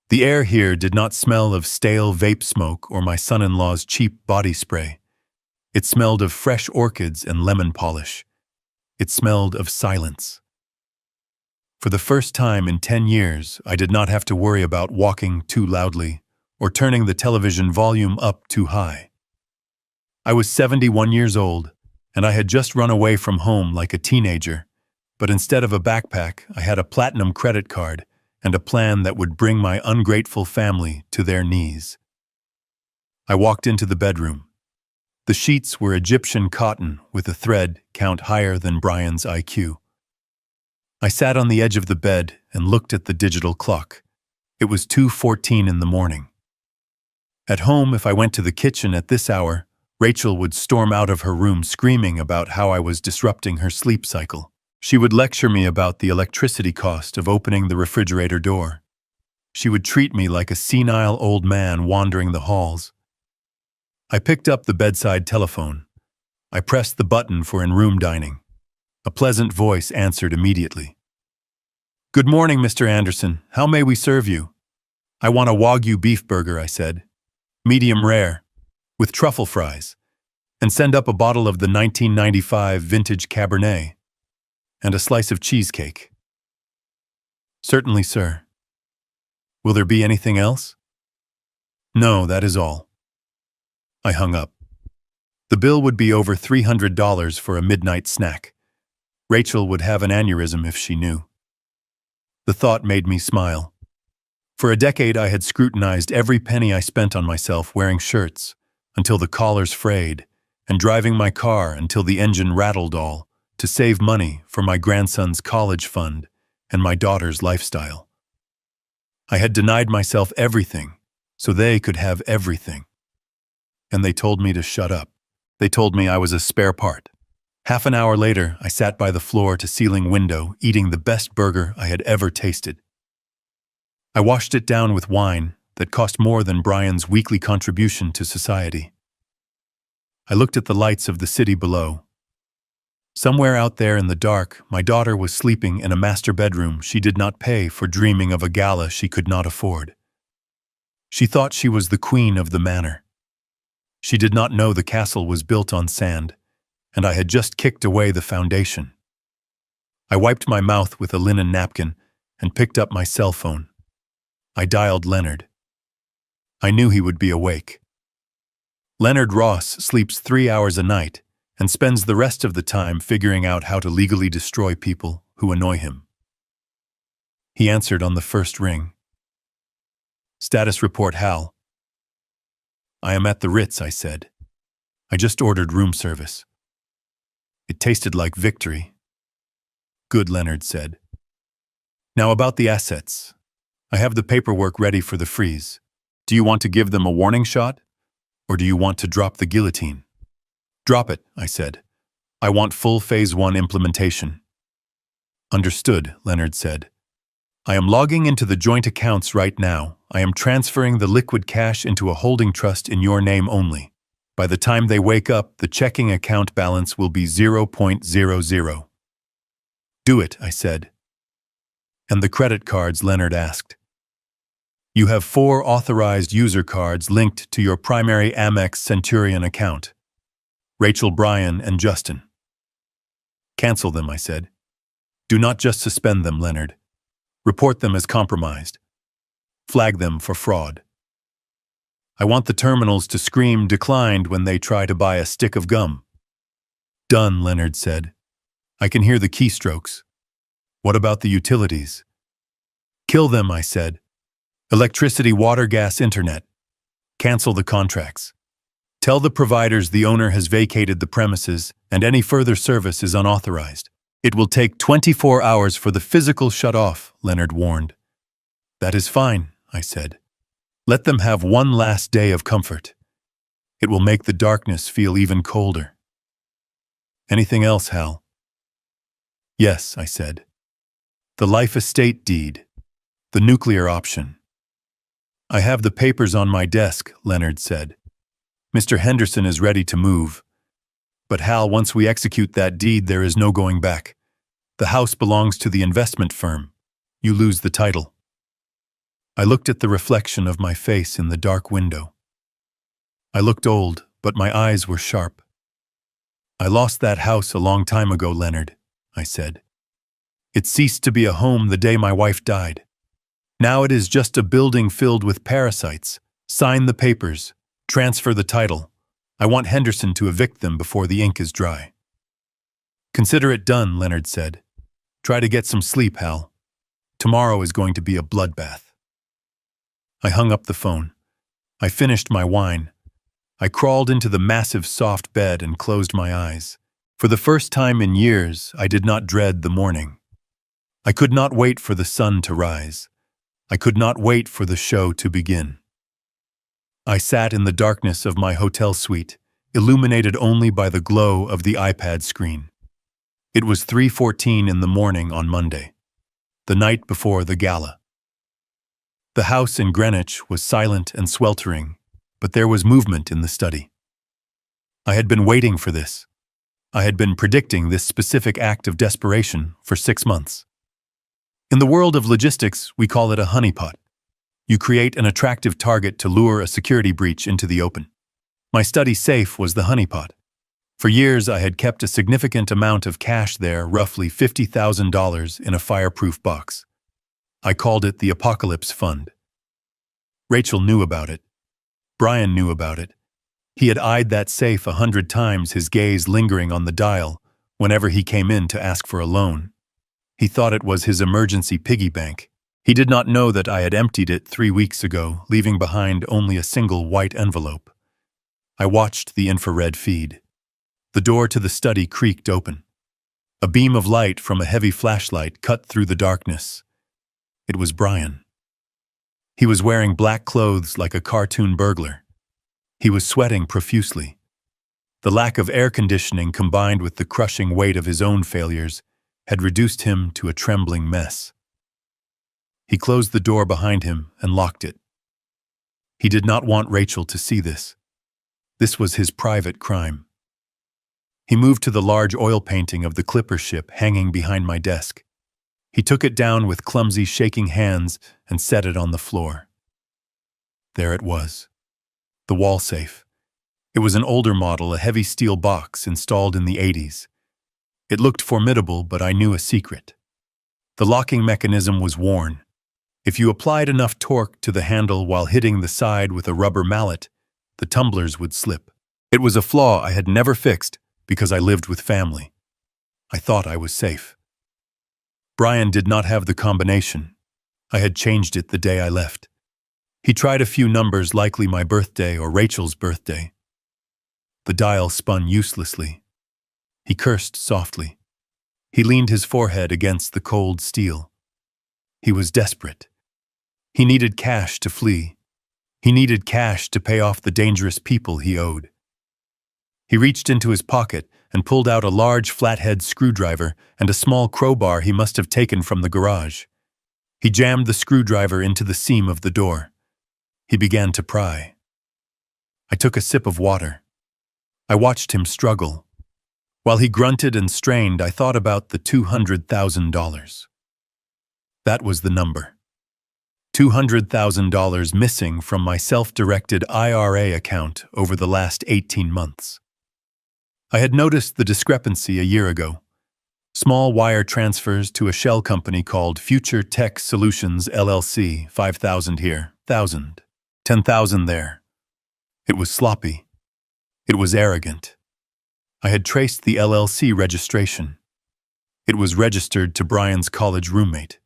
The air here did not smell of stale vape smoke or my son-in-law's cheap body spray. It smelled of fresh orchids and lemon polish. It smelled of silence. For the first time in 10 years, I did not have to worry about walking too loudly or turning the television volume up too high. I was 71 years old, and I had just run away from home like a teenager, but instead of a backpack, I had a platinum credit card and a plan that would bring my ungrateful family to their knees. I walked into the bedroom. The sheets were Egyptian cotton with a thread count higher than Brian's IQ. I sat on the edge of the bed and looked at the digital clock. It was 2:14 in the morning. At home, if I went to the kitchen at this hour, Rachel would storm out of her room screaming about how I was disrupting her sleep cycle. She would lecture me about the electricity cost of opening the refrigerator door. She would treat me like a senile old man wandering the halls. I picked up the bedside telephone. I pressed the button for in-room dining. A pleasant voice answered immediately. "Good morning, Mr. Anderson. How may we serve you?" "I want a Wagyu beef burger," I said. "Medium rare, with truffle fries, and send up a bottle of the 1995 vintage Cabernet, and a slice of cheesecake." "Certainly, sir." "Will there be anything else?" "No, that is all." I hung up. The bill would be over $300 for a midnight snack. Rachel would have an aneurysm if she knew. The thought made me smile. For a decade I had scrutinized every penny I spent on myself wearing shirts, until the collars frayed, and driving my car until the engine rattled all, to save money for my grandson's college fund and my daughter's lifestyle. I had denied myself everything, so they could have everything. And they told me to shut up. They told me I was a spare part. Half an hour later, I sat by the floor-to-ceiling window, eating the best burger I had ever tasted. I washed it down with wine that cost more than Brian's weekly contribution to society. I looked at the lights of the city below. Somewhere out there in the dark, my daughter was sleeping in a master bedroom she did not pay for, dreaming of a gala she could not afford. She thought she was the queen of the manor. She did not know the castle was built on sand, and I had just kicked away the foundation. I wiped my mouth with a linen napkin and picked up my cell phone. I dialed Leonard. I knew he would be awake. Leonard Ross sleeps 3 hours a night and spends the rest of the time figuring out how to legally destroy people who annoy him. He answered on the first ring. "Status report, Hal." "I am at the Ritz," I said. "I just ordered room service." It tasted like victory. "Good," Leonard said. "Now about the assets. I have the paperwork ready for the freeze. Do you want to give them a warning shot? Or do you want to drop the guillotine?" "Drop it," I said. "I want full Phase 1 implementation." "Understood," Leonard said. "I am logging into the joint accounts right now. I am transferring the liquid cash into a holding trust in your name only. By the time they wake up, the checking account balance will be 0.00. "Do it," I said. "And the credit cards?" Leonard asked. "You have 4 authorized user cards linked to your primary Amex Centurion account. Rachel, Brian, and Justin." "Cancel them," I said. "Do not just suspend them, Leonard. Report them as compromised. Flag them for fraud. I want the terminals to scream declined when they try to buy a stick of gum." "Done," Leonard said. "I can hear the keystrokes. What about the utilities?" "Kill them," I said. "Electricity, water, gas, internet. Cancel the contracts. Tell the providers the owner has vacated the premises and any further service is unauthorized. It will take 24 hours for the physical shut-off," Leonard warned. "That is fine," I said. "Let them have one last day of comfort. It will make the darkness feel even colder." "Anything else, Hal?" "Yes," I said. "The life estate deed. The nuclear option." I have the papers on my desk, Leonard said. Mr. Henderson is ready to move. But Hal, once we execute that deed, there is no going back. The house belongs to the investment firm. You lose the title. I looked at the reflection of my face in the dark window. I looked old, but my eyes were sharp. I lost that house a long time ago, Leonard, I said. It ceased to be a home the day my wife died. Now it is just a building filled with parasites. Sign the papers. Transfer the title. I want Henderson to evict them before the ink is dry. Consider it done, Leonard said. Try to get some sleep, Hal. Tomorrow is going to be a bloodbath. I hung up the phone. I finished my wine. I crawled into the massive soft bed and closed my eyes. For the first time in years, I did not dread the morning. I could not wait for the sun to rise. I could not wait for the show to begin. I sat in the darkness of my hotel suite, illuminated only by the glow of the iPad screen. It was 3:14 in the morning on Monday, the night before the gala. The house in Greenwich was silent and sweltering, but there was movement in the study. I had been waiting for this. I had been predicting this specific act of desperation for 6 months. In the world of logistics, we call it a honeypot. You create an attractive target to lure a security breach into the open. My study safe was the honeypot. For years, I had kept a significant amount of cash there, roughly $50,000 in a fireproof box. I called it the Apocalypse Fund. Rachel knew about it. Brian knew about it. He had eyed that safe 100 times, his gaze lingering on the dial whenever he came in to ask for a loan. He thought it was his emergency piggy bank. He did not know that I had emptied it 3 weeks ago, leaving behind only a single white envelope. I watched the infrared feed. The door to the study creaked open. A beam of light from a heavy flashlight cut through the darkness. It was Brian. He was wearing black clothes like a cartoon burglar. He was sweating profusely. The lack of air conditioning combined with the crushing weight of his own failures had reduced him to a trembling mess. He closed the door behind him and locked it. He did not want Rachel to see this. This was his private crime. He moved to the large oil painting of the clipper ship hanging behind my desk. He took it down with clumsy, shaking hands and set it on the floor. There it was. The wall safe. It was an older model, a heavy steel box installed in the 80s. It looked formidable, but I knew a secret. The locking mechanism was worn. If you applied enough torque to the handle while hitting the side with a rubber mallet, the tumblers would slip. It was a flaw I had never fixed because I lived with family. I thought I was safe. Brian did not have the combination. I had changed it the day I left. He tried a few numbers, likely my birthday or Rachel's birthday. The dial spun uselessly. He cursed softly. He leaned his forehead against the cold steel. He was desperate. He needed cash to flee. He needed cash to pay off the dangerous people he owed. He reached into his pocket and pulled out a large flathead screwdriver and a small crowbar he must have taken from the garage. He jammed the screwdriver into the seam of the door. He began to pry. I took a sip of water. I watched him struggle. While he grunted and strained, I thought about the $200,000. That was the number. $200,000 missing from my self-directed IRA account over the last 18 months. I had noticed the discrepancy a year ago. Small wire transfers to a shell company called Future Tech Solutions LLC, 5,000 here, 1,000, 10,000 there. It was sloppy. It was arrogant. I had traced the LLC registration. It was registered to Brian's college roommate.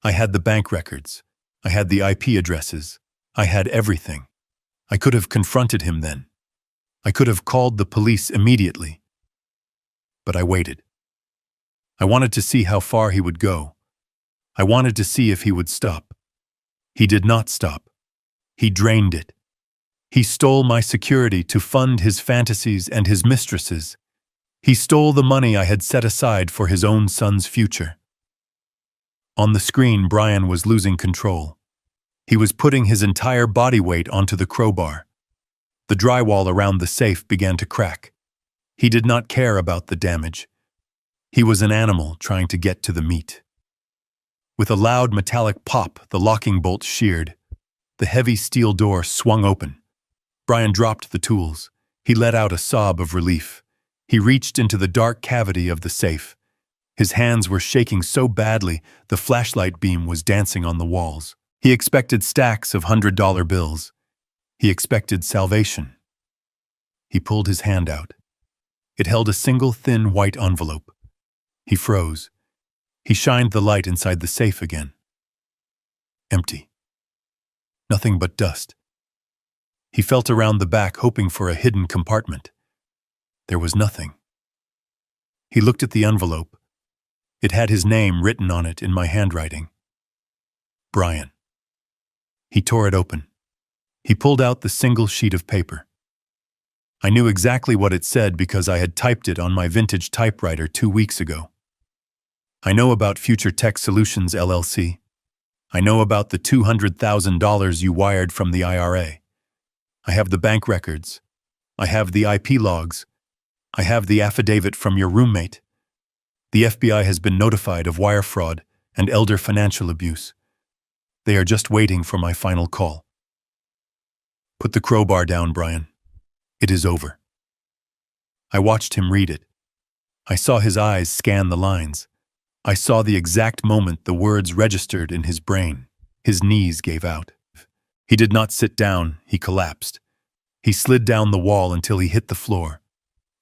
I had the bank records. I had the IP addresses. I had everything. I could have confronted him then. I could have called the police immediately. But I waited. I wanted to see how far he would go. I wanted to see if he would stop. He did not stop. He drained it. He stole my security to fund his fantasies and his mistresses. He stole the money I had set aside for his own son's future. On the screen, Brian was losing control. He was putting his entire body weight onto the crowbar. The drywall around the safe began to crack. He did not care about the damage. He was an animal trying to get to the meat. With a loud metallic pop, the locking bolt sheared. The heavy steel door swung open. Brian dropped the tools. He let out a sob of relief. He reached into the dark cavity of the safe. His hands were shaking so badly, the flashlight beam was dancing on the walls. He expected stacks of $100 bills. He expected salvation. He pulled his hand out. It held a single thin white envelope. He froze. He shined the light inside the safe again. Empty. Nothing but dust. He felt around the back, hoping for a hidden compartment. There was nothing. He looked at the envelope. It had his name written on it in my handwriting. Brian. He tore it open. He pulled out the single sheet of paper. I knew exactly what it said because I had typed it on my vintage typewriter 2 weeks ago. I know about Future Tech Solutions, LLC. I know about the $200,000 you wired from the IRA. I have the bank records. I have the IP logs. I have the affidavit from your roommate. The FBI has been notified of wire fraud and elder financial abuse. They are just waiting for my final call. Put the crowbar down, Brian. It is over. I watched him read it. I saw his eyes scan the lines. I saw the exact moment the words registered in his brain. His knees gave out. He did not sit down, he collapsed. He slid down the wall until he hit the floor.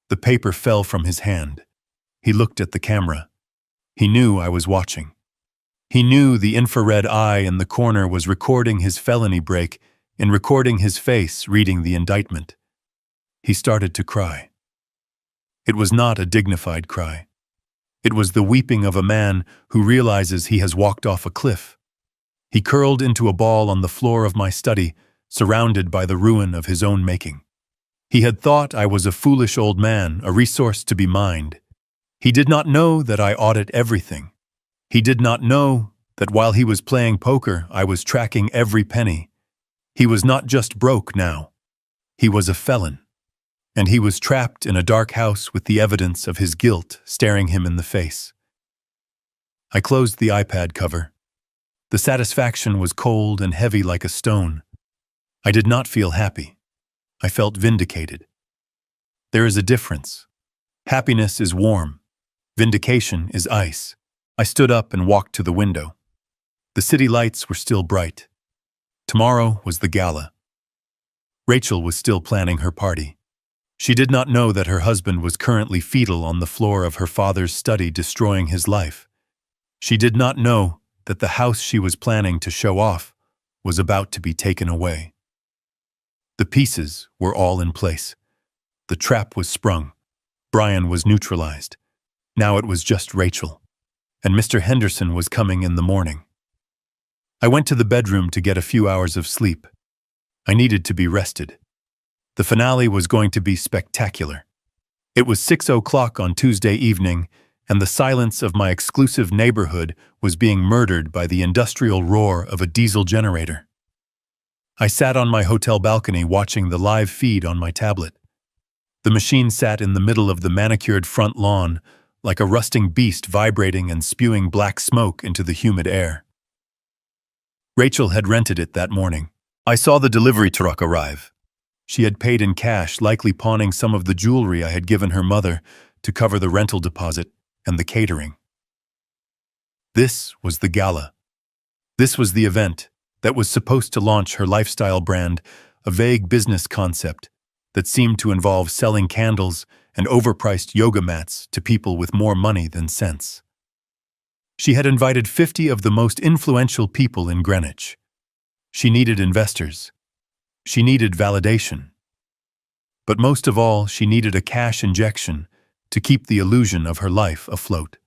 The paper fell from his hand. He looked at the camera. He knew I was watching. He knew the infrared eye in the corner was recording his felony break and recording his face reading the indictment. He started to cry. It was not a dignified cry. It was the weeping of a man who realizes he has walked off a cliff. He curled into a ball on the floor of my study, surrounded by the ruin of his own making. He had thought I was a foolish old man, a resource to be mined. He did not know that I audit everything. He did not know that while he was playing poker, I was tracking every penny. He was not just broke now. He was a felon. And he was trapped in a dark house with the evidence of his guilt staring him in the face. I closed the iPad cover. The satisfaction was cold and heavy like a stone. I did not feel happy. I felt vindicated. There is a difference. Happiness is warm. Vindication is ice. I stood up and walked to the window. The city lights were still bright. Tomorrow was the gala. Rachel was still planning her party. She did not know that her husband was currently fetal on the floor of her father's study, destroying his life. She did not know that the house she was planning to show off was about to be taken away. The pieces were all in place. The trap was sprung. Brian was neutralized. Now it was just Rachel. And Mr. Henderson was coming in the morning. I went to the bedroom to get a few hours of sleep. I needed to be rested. The finale was going to be spectacular. It was 6 o'clock on Tuesday evening, and the silence of my exclusive neighborhood was being murdered by the industrial roar of a diesel generator. I sat on my hotel balcony watching the live feed on my tablet. The machine sat in the middle of the manicured front lawn, like a rusting beast vibrating and spewing black smoke into the humid air. Rachel had rented it that morning. I saw the delivery truck arrive. She had paid in cash, likely pawning some of the jewelry I had given her mother to cover the rental deposit and the catering. This was the gala. This was the event that was supposed to launch her lifestyle brand, a vague business concept that seemed to involve selling candles and overpriced yoga mats to people with more money than sense. She had invited 50 of the most influential people in Greenwich. She needed investors. She needed validation. But most of all, she needed a cash injection to keep the illusion of her life afloat.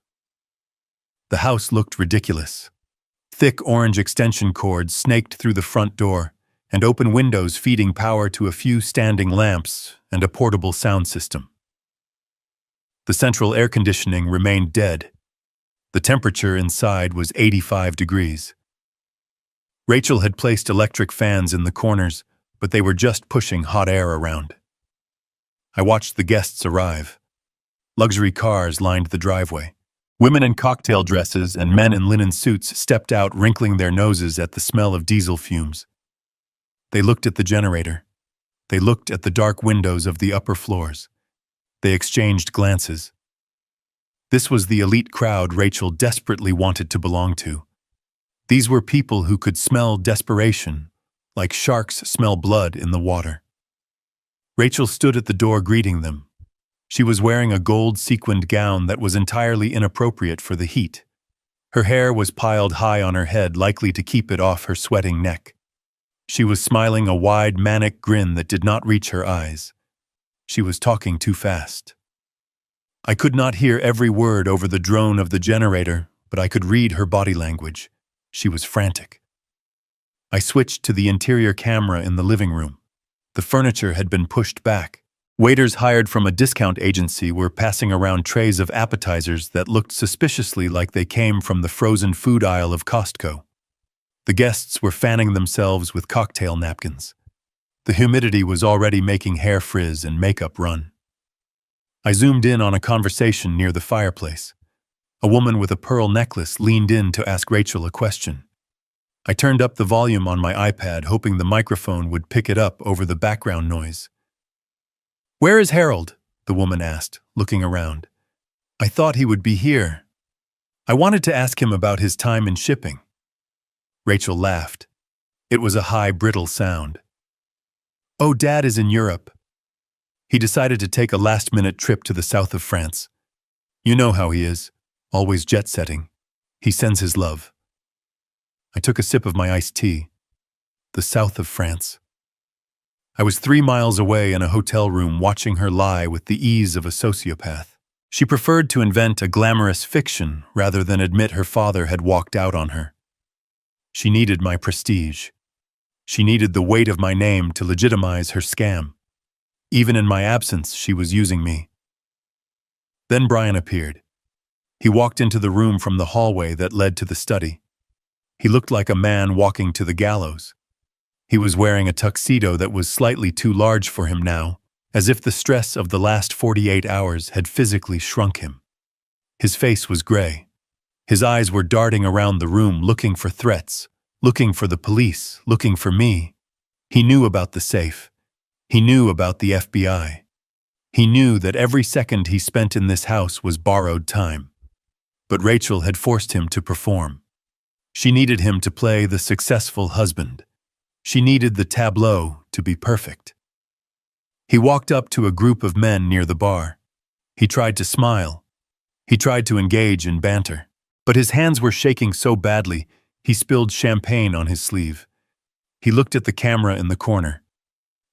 The house looked ridiculous. Thick orange extension cords snaked through the front door, and open windows feeding power to a few standing lamps and a portable sound system. The central air conditioning remained dead. The temperature inside was 85 degrees. Rachel had placed electric fans in the corners, but they were just pushing hot air around. I watched the guests arrive. Luxury cars lined the driveway. Women in cocktail dresses and men in linen suits stepped out, wrinkling their noses at the smell of diesel fumes. They looked at the generator. They looked at the dark windows of the upper floors. They exchanged glances. This was the elite crowd Rachel desperately wanted to belong to. These were people who could smell desperation, like sharks smell blood in the water. Rachel stood at the door greeting them. She was wearing a gold sequined gown that was entirely inappropriate for the heat. Her hair was piled high on her head, likely to keep it off her sweating neck. She was smiling a wide, manic grin that did not reach her eyes. She was talking too fast. I could not hear every word over the drone of the generator, but I could read her body language. She was frantic. I switched to the interior camera in the living room. The furniture had been pushed back. Waiters hired from a discount agency were passing around trays of appetizers that looked suspiciously like they came from the frozen food aisle of Costco. The guests were fanning themselves with cocktail napkins. The humidity was already making hair frizz and makeup run. I zoomed in on a conversation near the fireplace. A woman with a pearl necklace leaned in to ask Rachel a question. I turned up the volume on my iPad, hoping the microphone would pick it up over the background noise. "Where is Harold?" the woman asked, looking around. "I thought he would be here. I wanted to ask him about his time in shipping." Rachel laughed. It was a high, brittle sound. "Oh, Dad is in Europe. He decided to take a last-minute trip to the south of France. You know how he is, always jet-setting. He sends his love." I took a sip of my iced tea. The south of France. I was 3 miles away in a hotel room watching her lie with the ease of a sociopath. She preferred to invent a glamorous fiction rather than admit her father had walked out on her. She needed my prestige. She needed the weight of my name to legitimize her scam. Even in my absence, she was using me. Then Brian appeared. He walked into the room from the hallway that led to the study. He looked like a man walking to the gallows. He was wearing a tuxedo that was slightly too large for him now, as if the stress of the last 48 hours had physically shrunk him. His face was gray. His eyes were darting around the room looking for threats, looking for the police, looking for me. He knew about the safe. He knew about the FBI. He knew that every second he spent in this house was borrowed time. But Rachel had forced him to perform. She needed him to play the successful husband. She needed the tableau to be perfect. He walked up to a group of men near the bar. He tried to smile. He tried to engage in banter. But his hands were shaking so badly, he spilled champagne on his sleeve. He looked at the camera in the corner.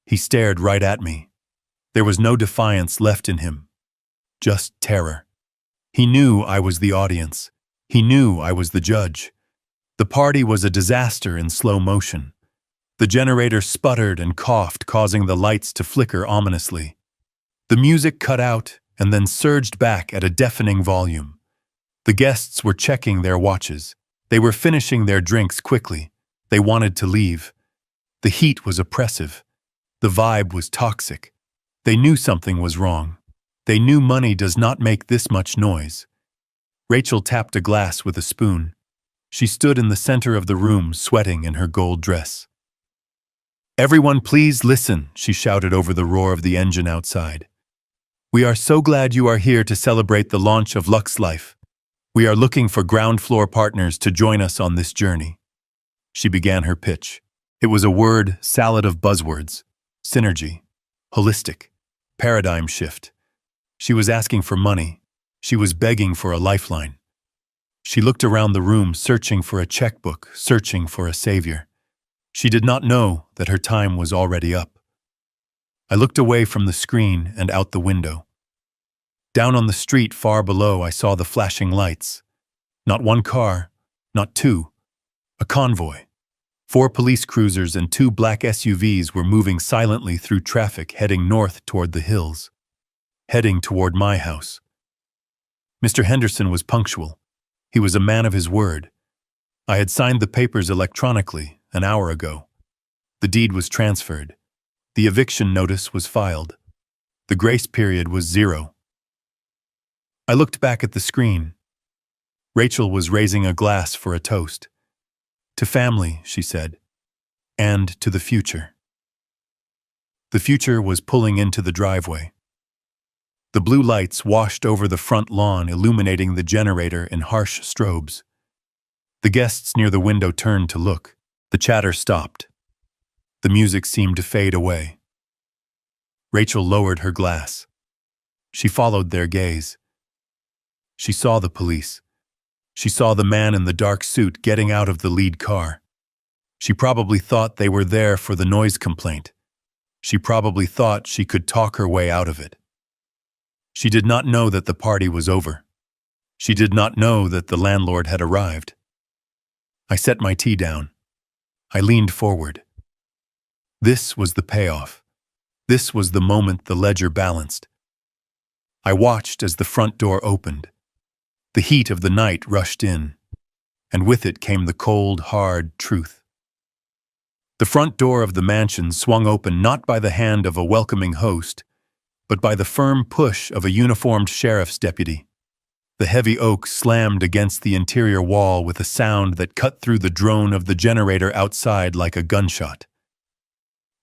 He stared right at me. There was no defiance left in him. Just terror. He knew I was the audience. He knew I was the judge. The party was a disaster in slow motion. The generator sputtered and coughed, causing the lights to flicker ominously. The music cut out and then surged back at a deafening volume. The guests were checking their watches. They were finishing their drinks quickly. They wanted to leave. The heat was oppressive. The vibe was toxic. They knew something was wrong. They knew money does not make this much noise. Rachel tapped a glass with a spoon. She stood in the center of the room, sweating in her gold dress. "Everyone, please listen," she shouted over the roar of the engine outside. "We are so glad you are here to celebrate the launch of Lux Life. We are looking for ground floor partners to join us on this journey." She began her pitch. It was a word salad of buzzwords: synergy, holistic, paradigm shift. She was asking for money. She was begging for a lifeline. She looked around the room, searching for a checkbook, searching for a savior. She did not know that her time was already up. I looked away from the screen and out the window. Down on the street far below, I saw the flashing lights. Not one car, not two. A convoy. 4 police cruisers and 2 black SUVs were moving silently through traffic, heading north toward the hills. Heading toward my house. Mr. Henderson was punctual. He was a man of his word. I had signed the papers electronically, an hour ago. The deed was transferred. The eviction notice was filed. The grace period was 0. I looked back at the screen. Rachel was raising a glass for a toast. To family, she said, and to the future. The future was pulling into the driveway. The blue lights washed over the front lawn, illuminating the generator in harsh strobes. The guests near the window turned to look. The chatter stopped. The music seemed to fade away. Rachel lowered her glass. She followed their gaze. She saw the police. She saw the man in the dark suit getting out of the lead car. She probably thought they were there for the noise complaint. She probably thought she could talk her way out of it. She did not know that the party was over. She did not know that the landlord had arrived. I set my tea down. I leaned forward. This was the payoff. This was the moment the ledger balanced. I watched as the front door opened. The heat of the night rushed in, and with it came the cold, hard truth. The front door of the mansion swung open not by the hand of a welcoming host, but by the firm push of a uniformed sheriff's deputy. The heavy oak slammed against the interior wall with a sound that cut through the drone of the generator outside like a gunshot.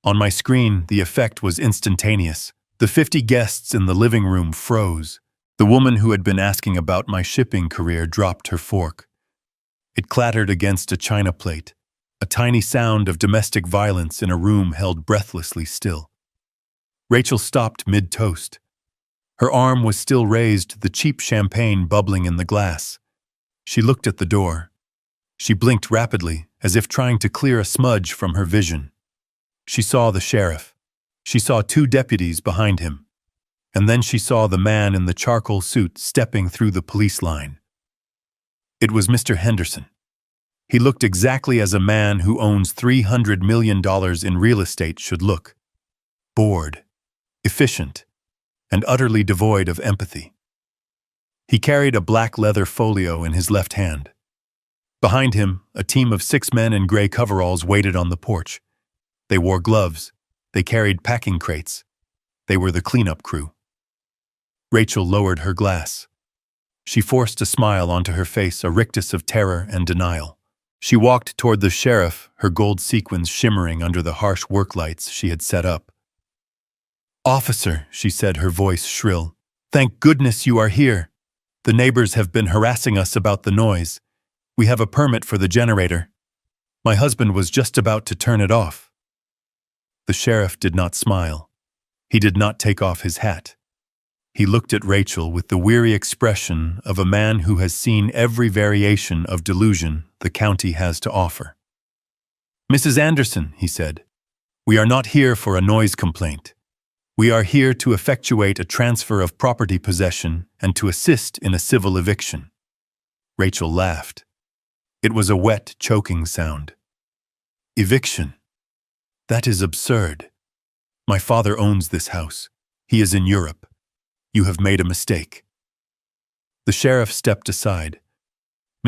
On my screen, the effect was instantaneous. The 50 guests in the living room froze. The woman who had been asking about my shipping career dropped her fork. It clattered against a china plate, a tiny sound of domestic violence in a room held breathlessly still. Rachel stopped mid-toast. Her arm was still raised, the cheap champagne bubbling in the glass. She looked at the door. She blinked rapidly, as if trying to clear a smudge from her vision. She saw the sheriff. She saw 2 deputies behind him. And then she saw the man in the charcoal suit stepping through the police line. It was Mr. Henderson. He looked exactly as a man who owns $300 million in real estate should look. Bored, efficient, and utterly devoid of empathy. He carried a black leather folio in his left hand. Behind him, a team of 6 men in gray coveralls waited on the porch. They wore gloves. They carried packing crates. They were the cleanup crew. Rachel lowered her glass. She forced a smile onto her face, a rictus of terror and denial. She walked toward the sheriff, her gold sequins shimmering under the harsh work lights she had set up. "Officer," she said, her voice shrill, "thank goodness you are here. The neighbors have been harassing us about the noise. We have a permit for the generator. My husband was just about to turn it off." The sheriff did not smile. He did not take off his hat. He looked at Rachel with the weary expression of a man who has seen every variation of delusion the county has to offer. "Mrs. Anderson," he said, "we are not here for a noise complaint. We are here to effectuate a transfer of property possession and to assist in a civil eviction." Rachel laughed. It was a wet, choking sound. "Eviction? That is absurd. My father owns this house. He is in Europe. You have made a mistake." The sheriff stepped aside.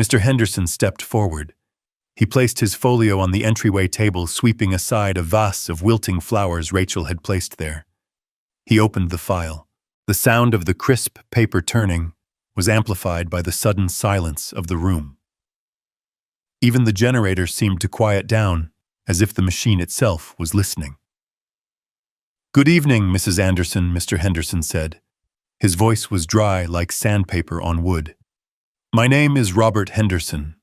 Mr. Henderson stepped forward. He placed his folio on the entryway table, sweeping aside a vase of wilting flowers Rachel had placed there. He opened the file. The sound of the crisp paper turning was amplified by the sudden silence of the room. Even the generator seemed to quiet down, as if the machine itself was listening. "Good evening, Mrs. Anderson," Mr. Henderson said. His voice was dry like sandpaper on wood. "My name is Robert Henderson.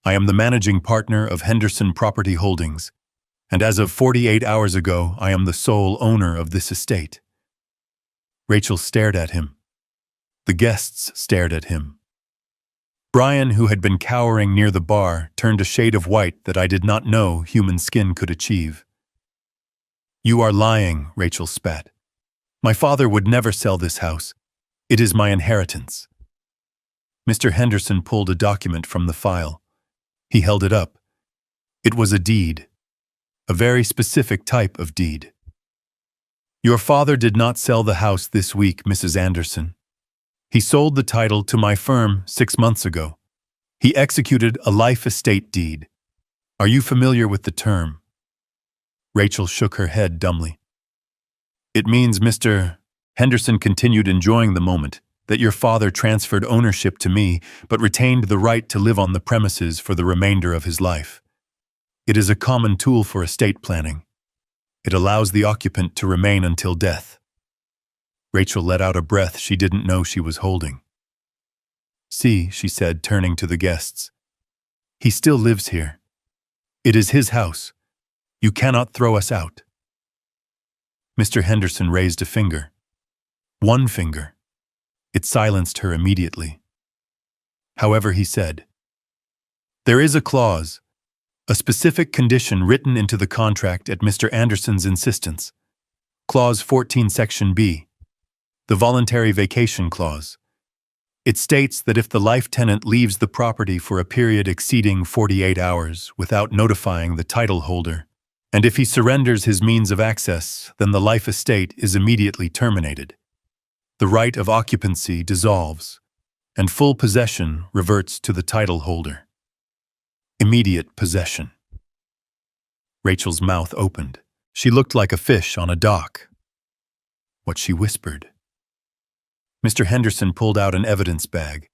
I am the managing partner of Henderson Property Holdings, and as of 48 hours ago, I am the sole owner of this estate." Rachel stared at him. The guests stared at him. Brian, who had been cowering near the bar, turned a shade of white that I did not know human skin could achieve. "You are lying," Rachel spat. "My father would never sell this house. It is my inheritance." Mr. Henderson pulled a document from the file. He held it up. It was a deed. A very specific type of deed. "Your father did not sell the house this week, Mrs. Anderson. He sold the title to my firm 6 months ago. He executed a life estate deed. Are you familiar with the term? Rachel shook her head dumbly. It means, Mr. Henderson continued, enjoying the moment, that your father transferred ownership to me, but retained the right to live on the premises for the remainder of his life. It is a common tool for estate planning. It allows the occupant to remain until death. Rachel let out a breath she didn't know she was holding. See, she said, turning to the guests. He still lives here. It is his house. You cannot throw us out. Mr. Henderson raised a finger. One finger. It silenced her immediately. However, he said, there is a clause, a specific condition written into the contract at Mr. Anderson's insistence. Clause 14, Section B. The voluntary vacation clause. It states that if the life tenant leaves the property for a period exceeding 48 hours without notifying the title holder, and if he surrenders his means of access, then the life estate is immediately terminated. The right of occupancy dissolves, and full possession reverts to the title holder. Immediate possession. Rachel's mouth opened. She looked like a fish on a dock. What she whispered. Mr. Henderson pulled out an evidence bag.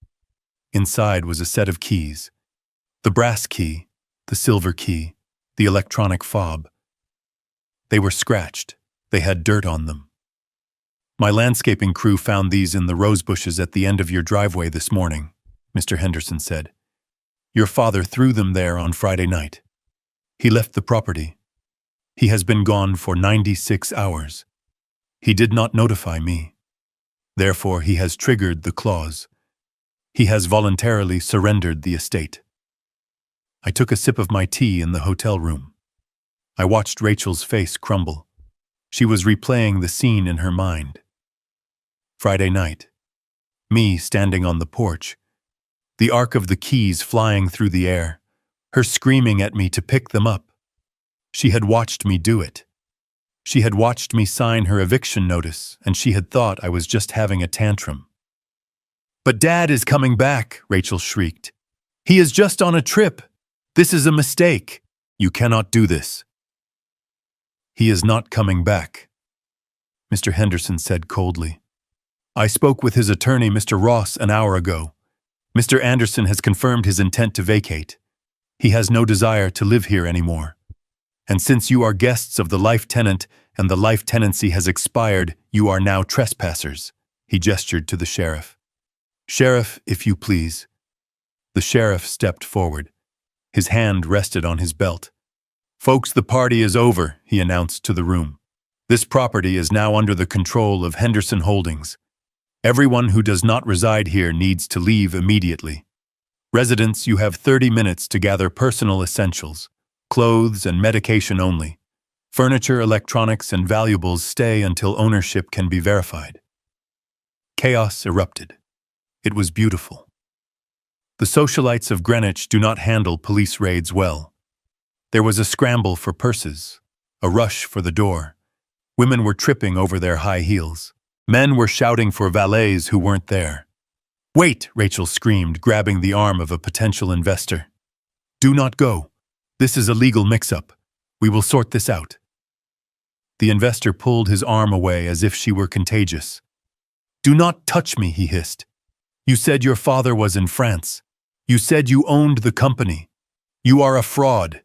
Inside was a set of keys. The brass key, the silver key, the electronic fob. They were scratched. They had dirt on them. My landscaping crew found these in the rose bushes at the end of your driveway this morning, Mr. Henderson said. Your father threw them there on Friday night. He left the property. He has been gone for 96 hours. He did not notify me. Therefore, he has triggered the clause. He has voluntarily surrendered the estate. I took a sip of my tea in the hotel room. I watched Rachel's face crumble. She was replaying the scene in her mind. Friday night. Me standing on the porch. The arc of the keys flying through the air. Her screaming at me to pick them up. She had watched me do it. She had watched me sign her eviction notice, and she had thought I was just having a tantrum. But Dad is coming back, Rachel shrieked. He is just on a trip. This is a mistake. You cannot do this. He is not coming back, Mr. Henderson said coldly. I spoke with his attorney, Mr. Ross, an hour ago. Mr. Anderson has confirmed his intent to vacate. He has no desire to live here anymore. And since you are guests of the life tenant and the life tenancy has expired, you are now trespassers. He gestured to the sheriff. Sheriff, if you please. The sheriff stepped forward. His hand rested on his belt. Folks, the party is over, he announced to the room. This property is now under the control of Henderson Holdings. Everyone who does not reside here needs to leave immediately. Residents, you have 30 minutes to gather personal essentials. Clothes and medication only. Furniture, electronics, and valuables stay until ownership can be verified. Chaos erupted. It was beautiful. The socialites of Greenwich do not handle police raids well. There was a scramble for purses, a rush for the door. Women were tripping over their high heels. Men were shouting for valets who weren't there. Wait, Rachel screamed, grabbing the arm of a potential investor. Do not go. This is a legal mix-up. We will sort this out. The investor pulled his arm away as if she were contagious. Do not touch me, he hissed. You said your father was in France. You said you owned the company. You are a fraud.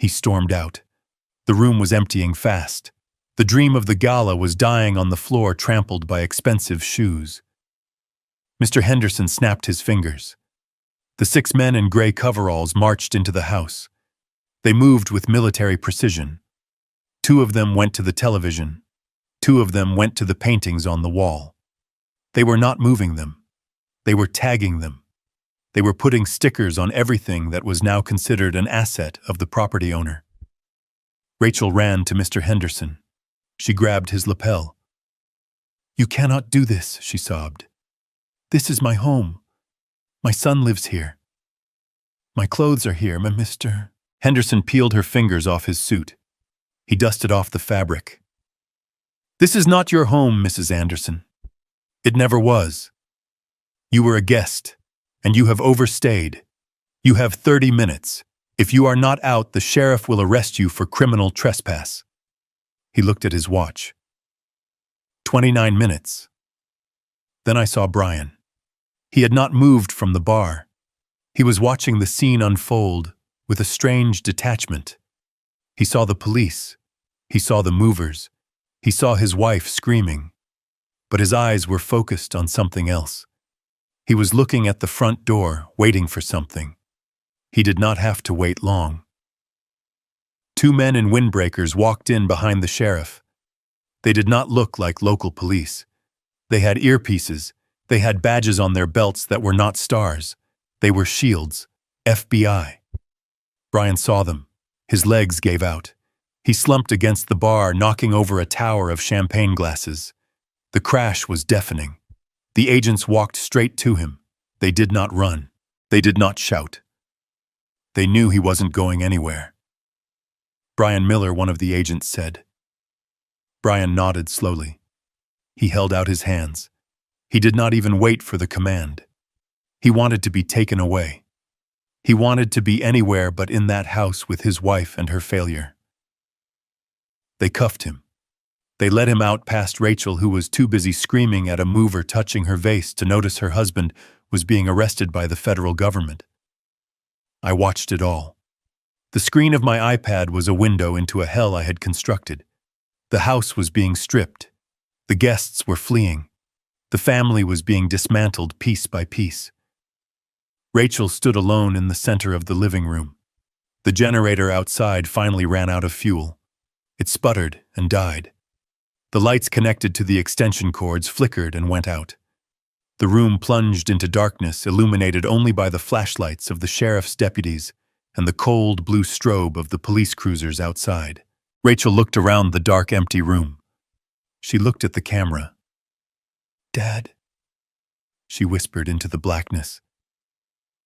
He stormed out. The room was emptying fast. The dream of the gala was dying on the floor, trampled by expensive shoes. Mr. Henderson snapped his fingers. The 6 men in gray coveralls marched into the house. They moved with military precision. 2 of them went to the television. 2 of them went to the paintings on the wall. They were not moving them. They were tagging them. They were putting stickers on everything that was now considered an asset of the property owner. Rachel ran to Mr. Henderson. She grabbed his lapel. You cannot do this, she sobbed. This is my home. My son lives here. My clothes are here, Mr. Henderson peeled her fingers off his suit. He dusted off the fabric. This is not your home, Mrs. Anderson. It never was. You were a guest, and you have overstayed. You have 30 minutes. If you are not out, the sheriff will arrest you for criminal trespass." He looked at his watch. 29 minutes. Then I saw Brian. He had not moved from the bar. He was watching the scene unfold with a strange detachment. He saw the police. He saw the movers. He saw his wife screaming. But his eyes were focused on something else. He was looking at the front door, waiting for something. He did not have to wait long. 2 men in windbreakers walked in behind the sheriff. They did not look like local police. They had earpieces. They had badges on their belts that were not stars. They were shields. FBI. Brian saw them. His legs gave out. He slumped against the bar, knocking over a tower of champagne glasses. The crash was deafening. The agents walked straight to him. They did not run. They did not shout. They knew he wasn't going anywhere. "Brian Miller," one of the agents said. Brian nodded slowly. He held out his hands. He did not even wait for the command. He wanted to be taken away. He wanted to be anywhere but in that house with his wife and her failure. They cuffed him. They led him out past Rachel, who was too busy screaming at a mover touching her vase to notice her husband was being arrested by the federal government. I watched it all. The screen of my iPad was a window into a hell I had constructed. The house was being stripped. The guests were fleeing. The family was being dismantled piece by piece. Rachel stood alone in the center of the living room. The generator outside finally ran out of fuel. It sputtered and died. The lights connected to the extension cords flickered and went out. The room plunged into darkness, illuminated only by the flashlights of the sheriff's deputies and the cold blue strobe of the police cruisers outside. Rachel looked around the dark, empty room. She looked at the camera. "Dad," she whispered into the blackness.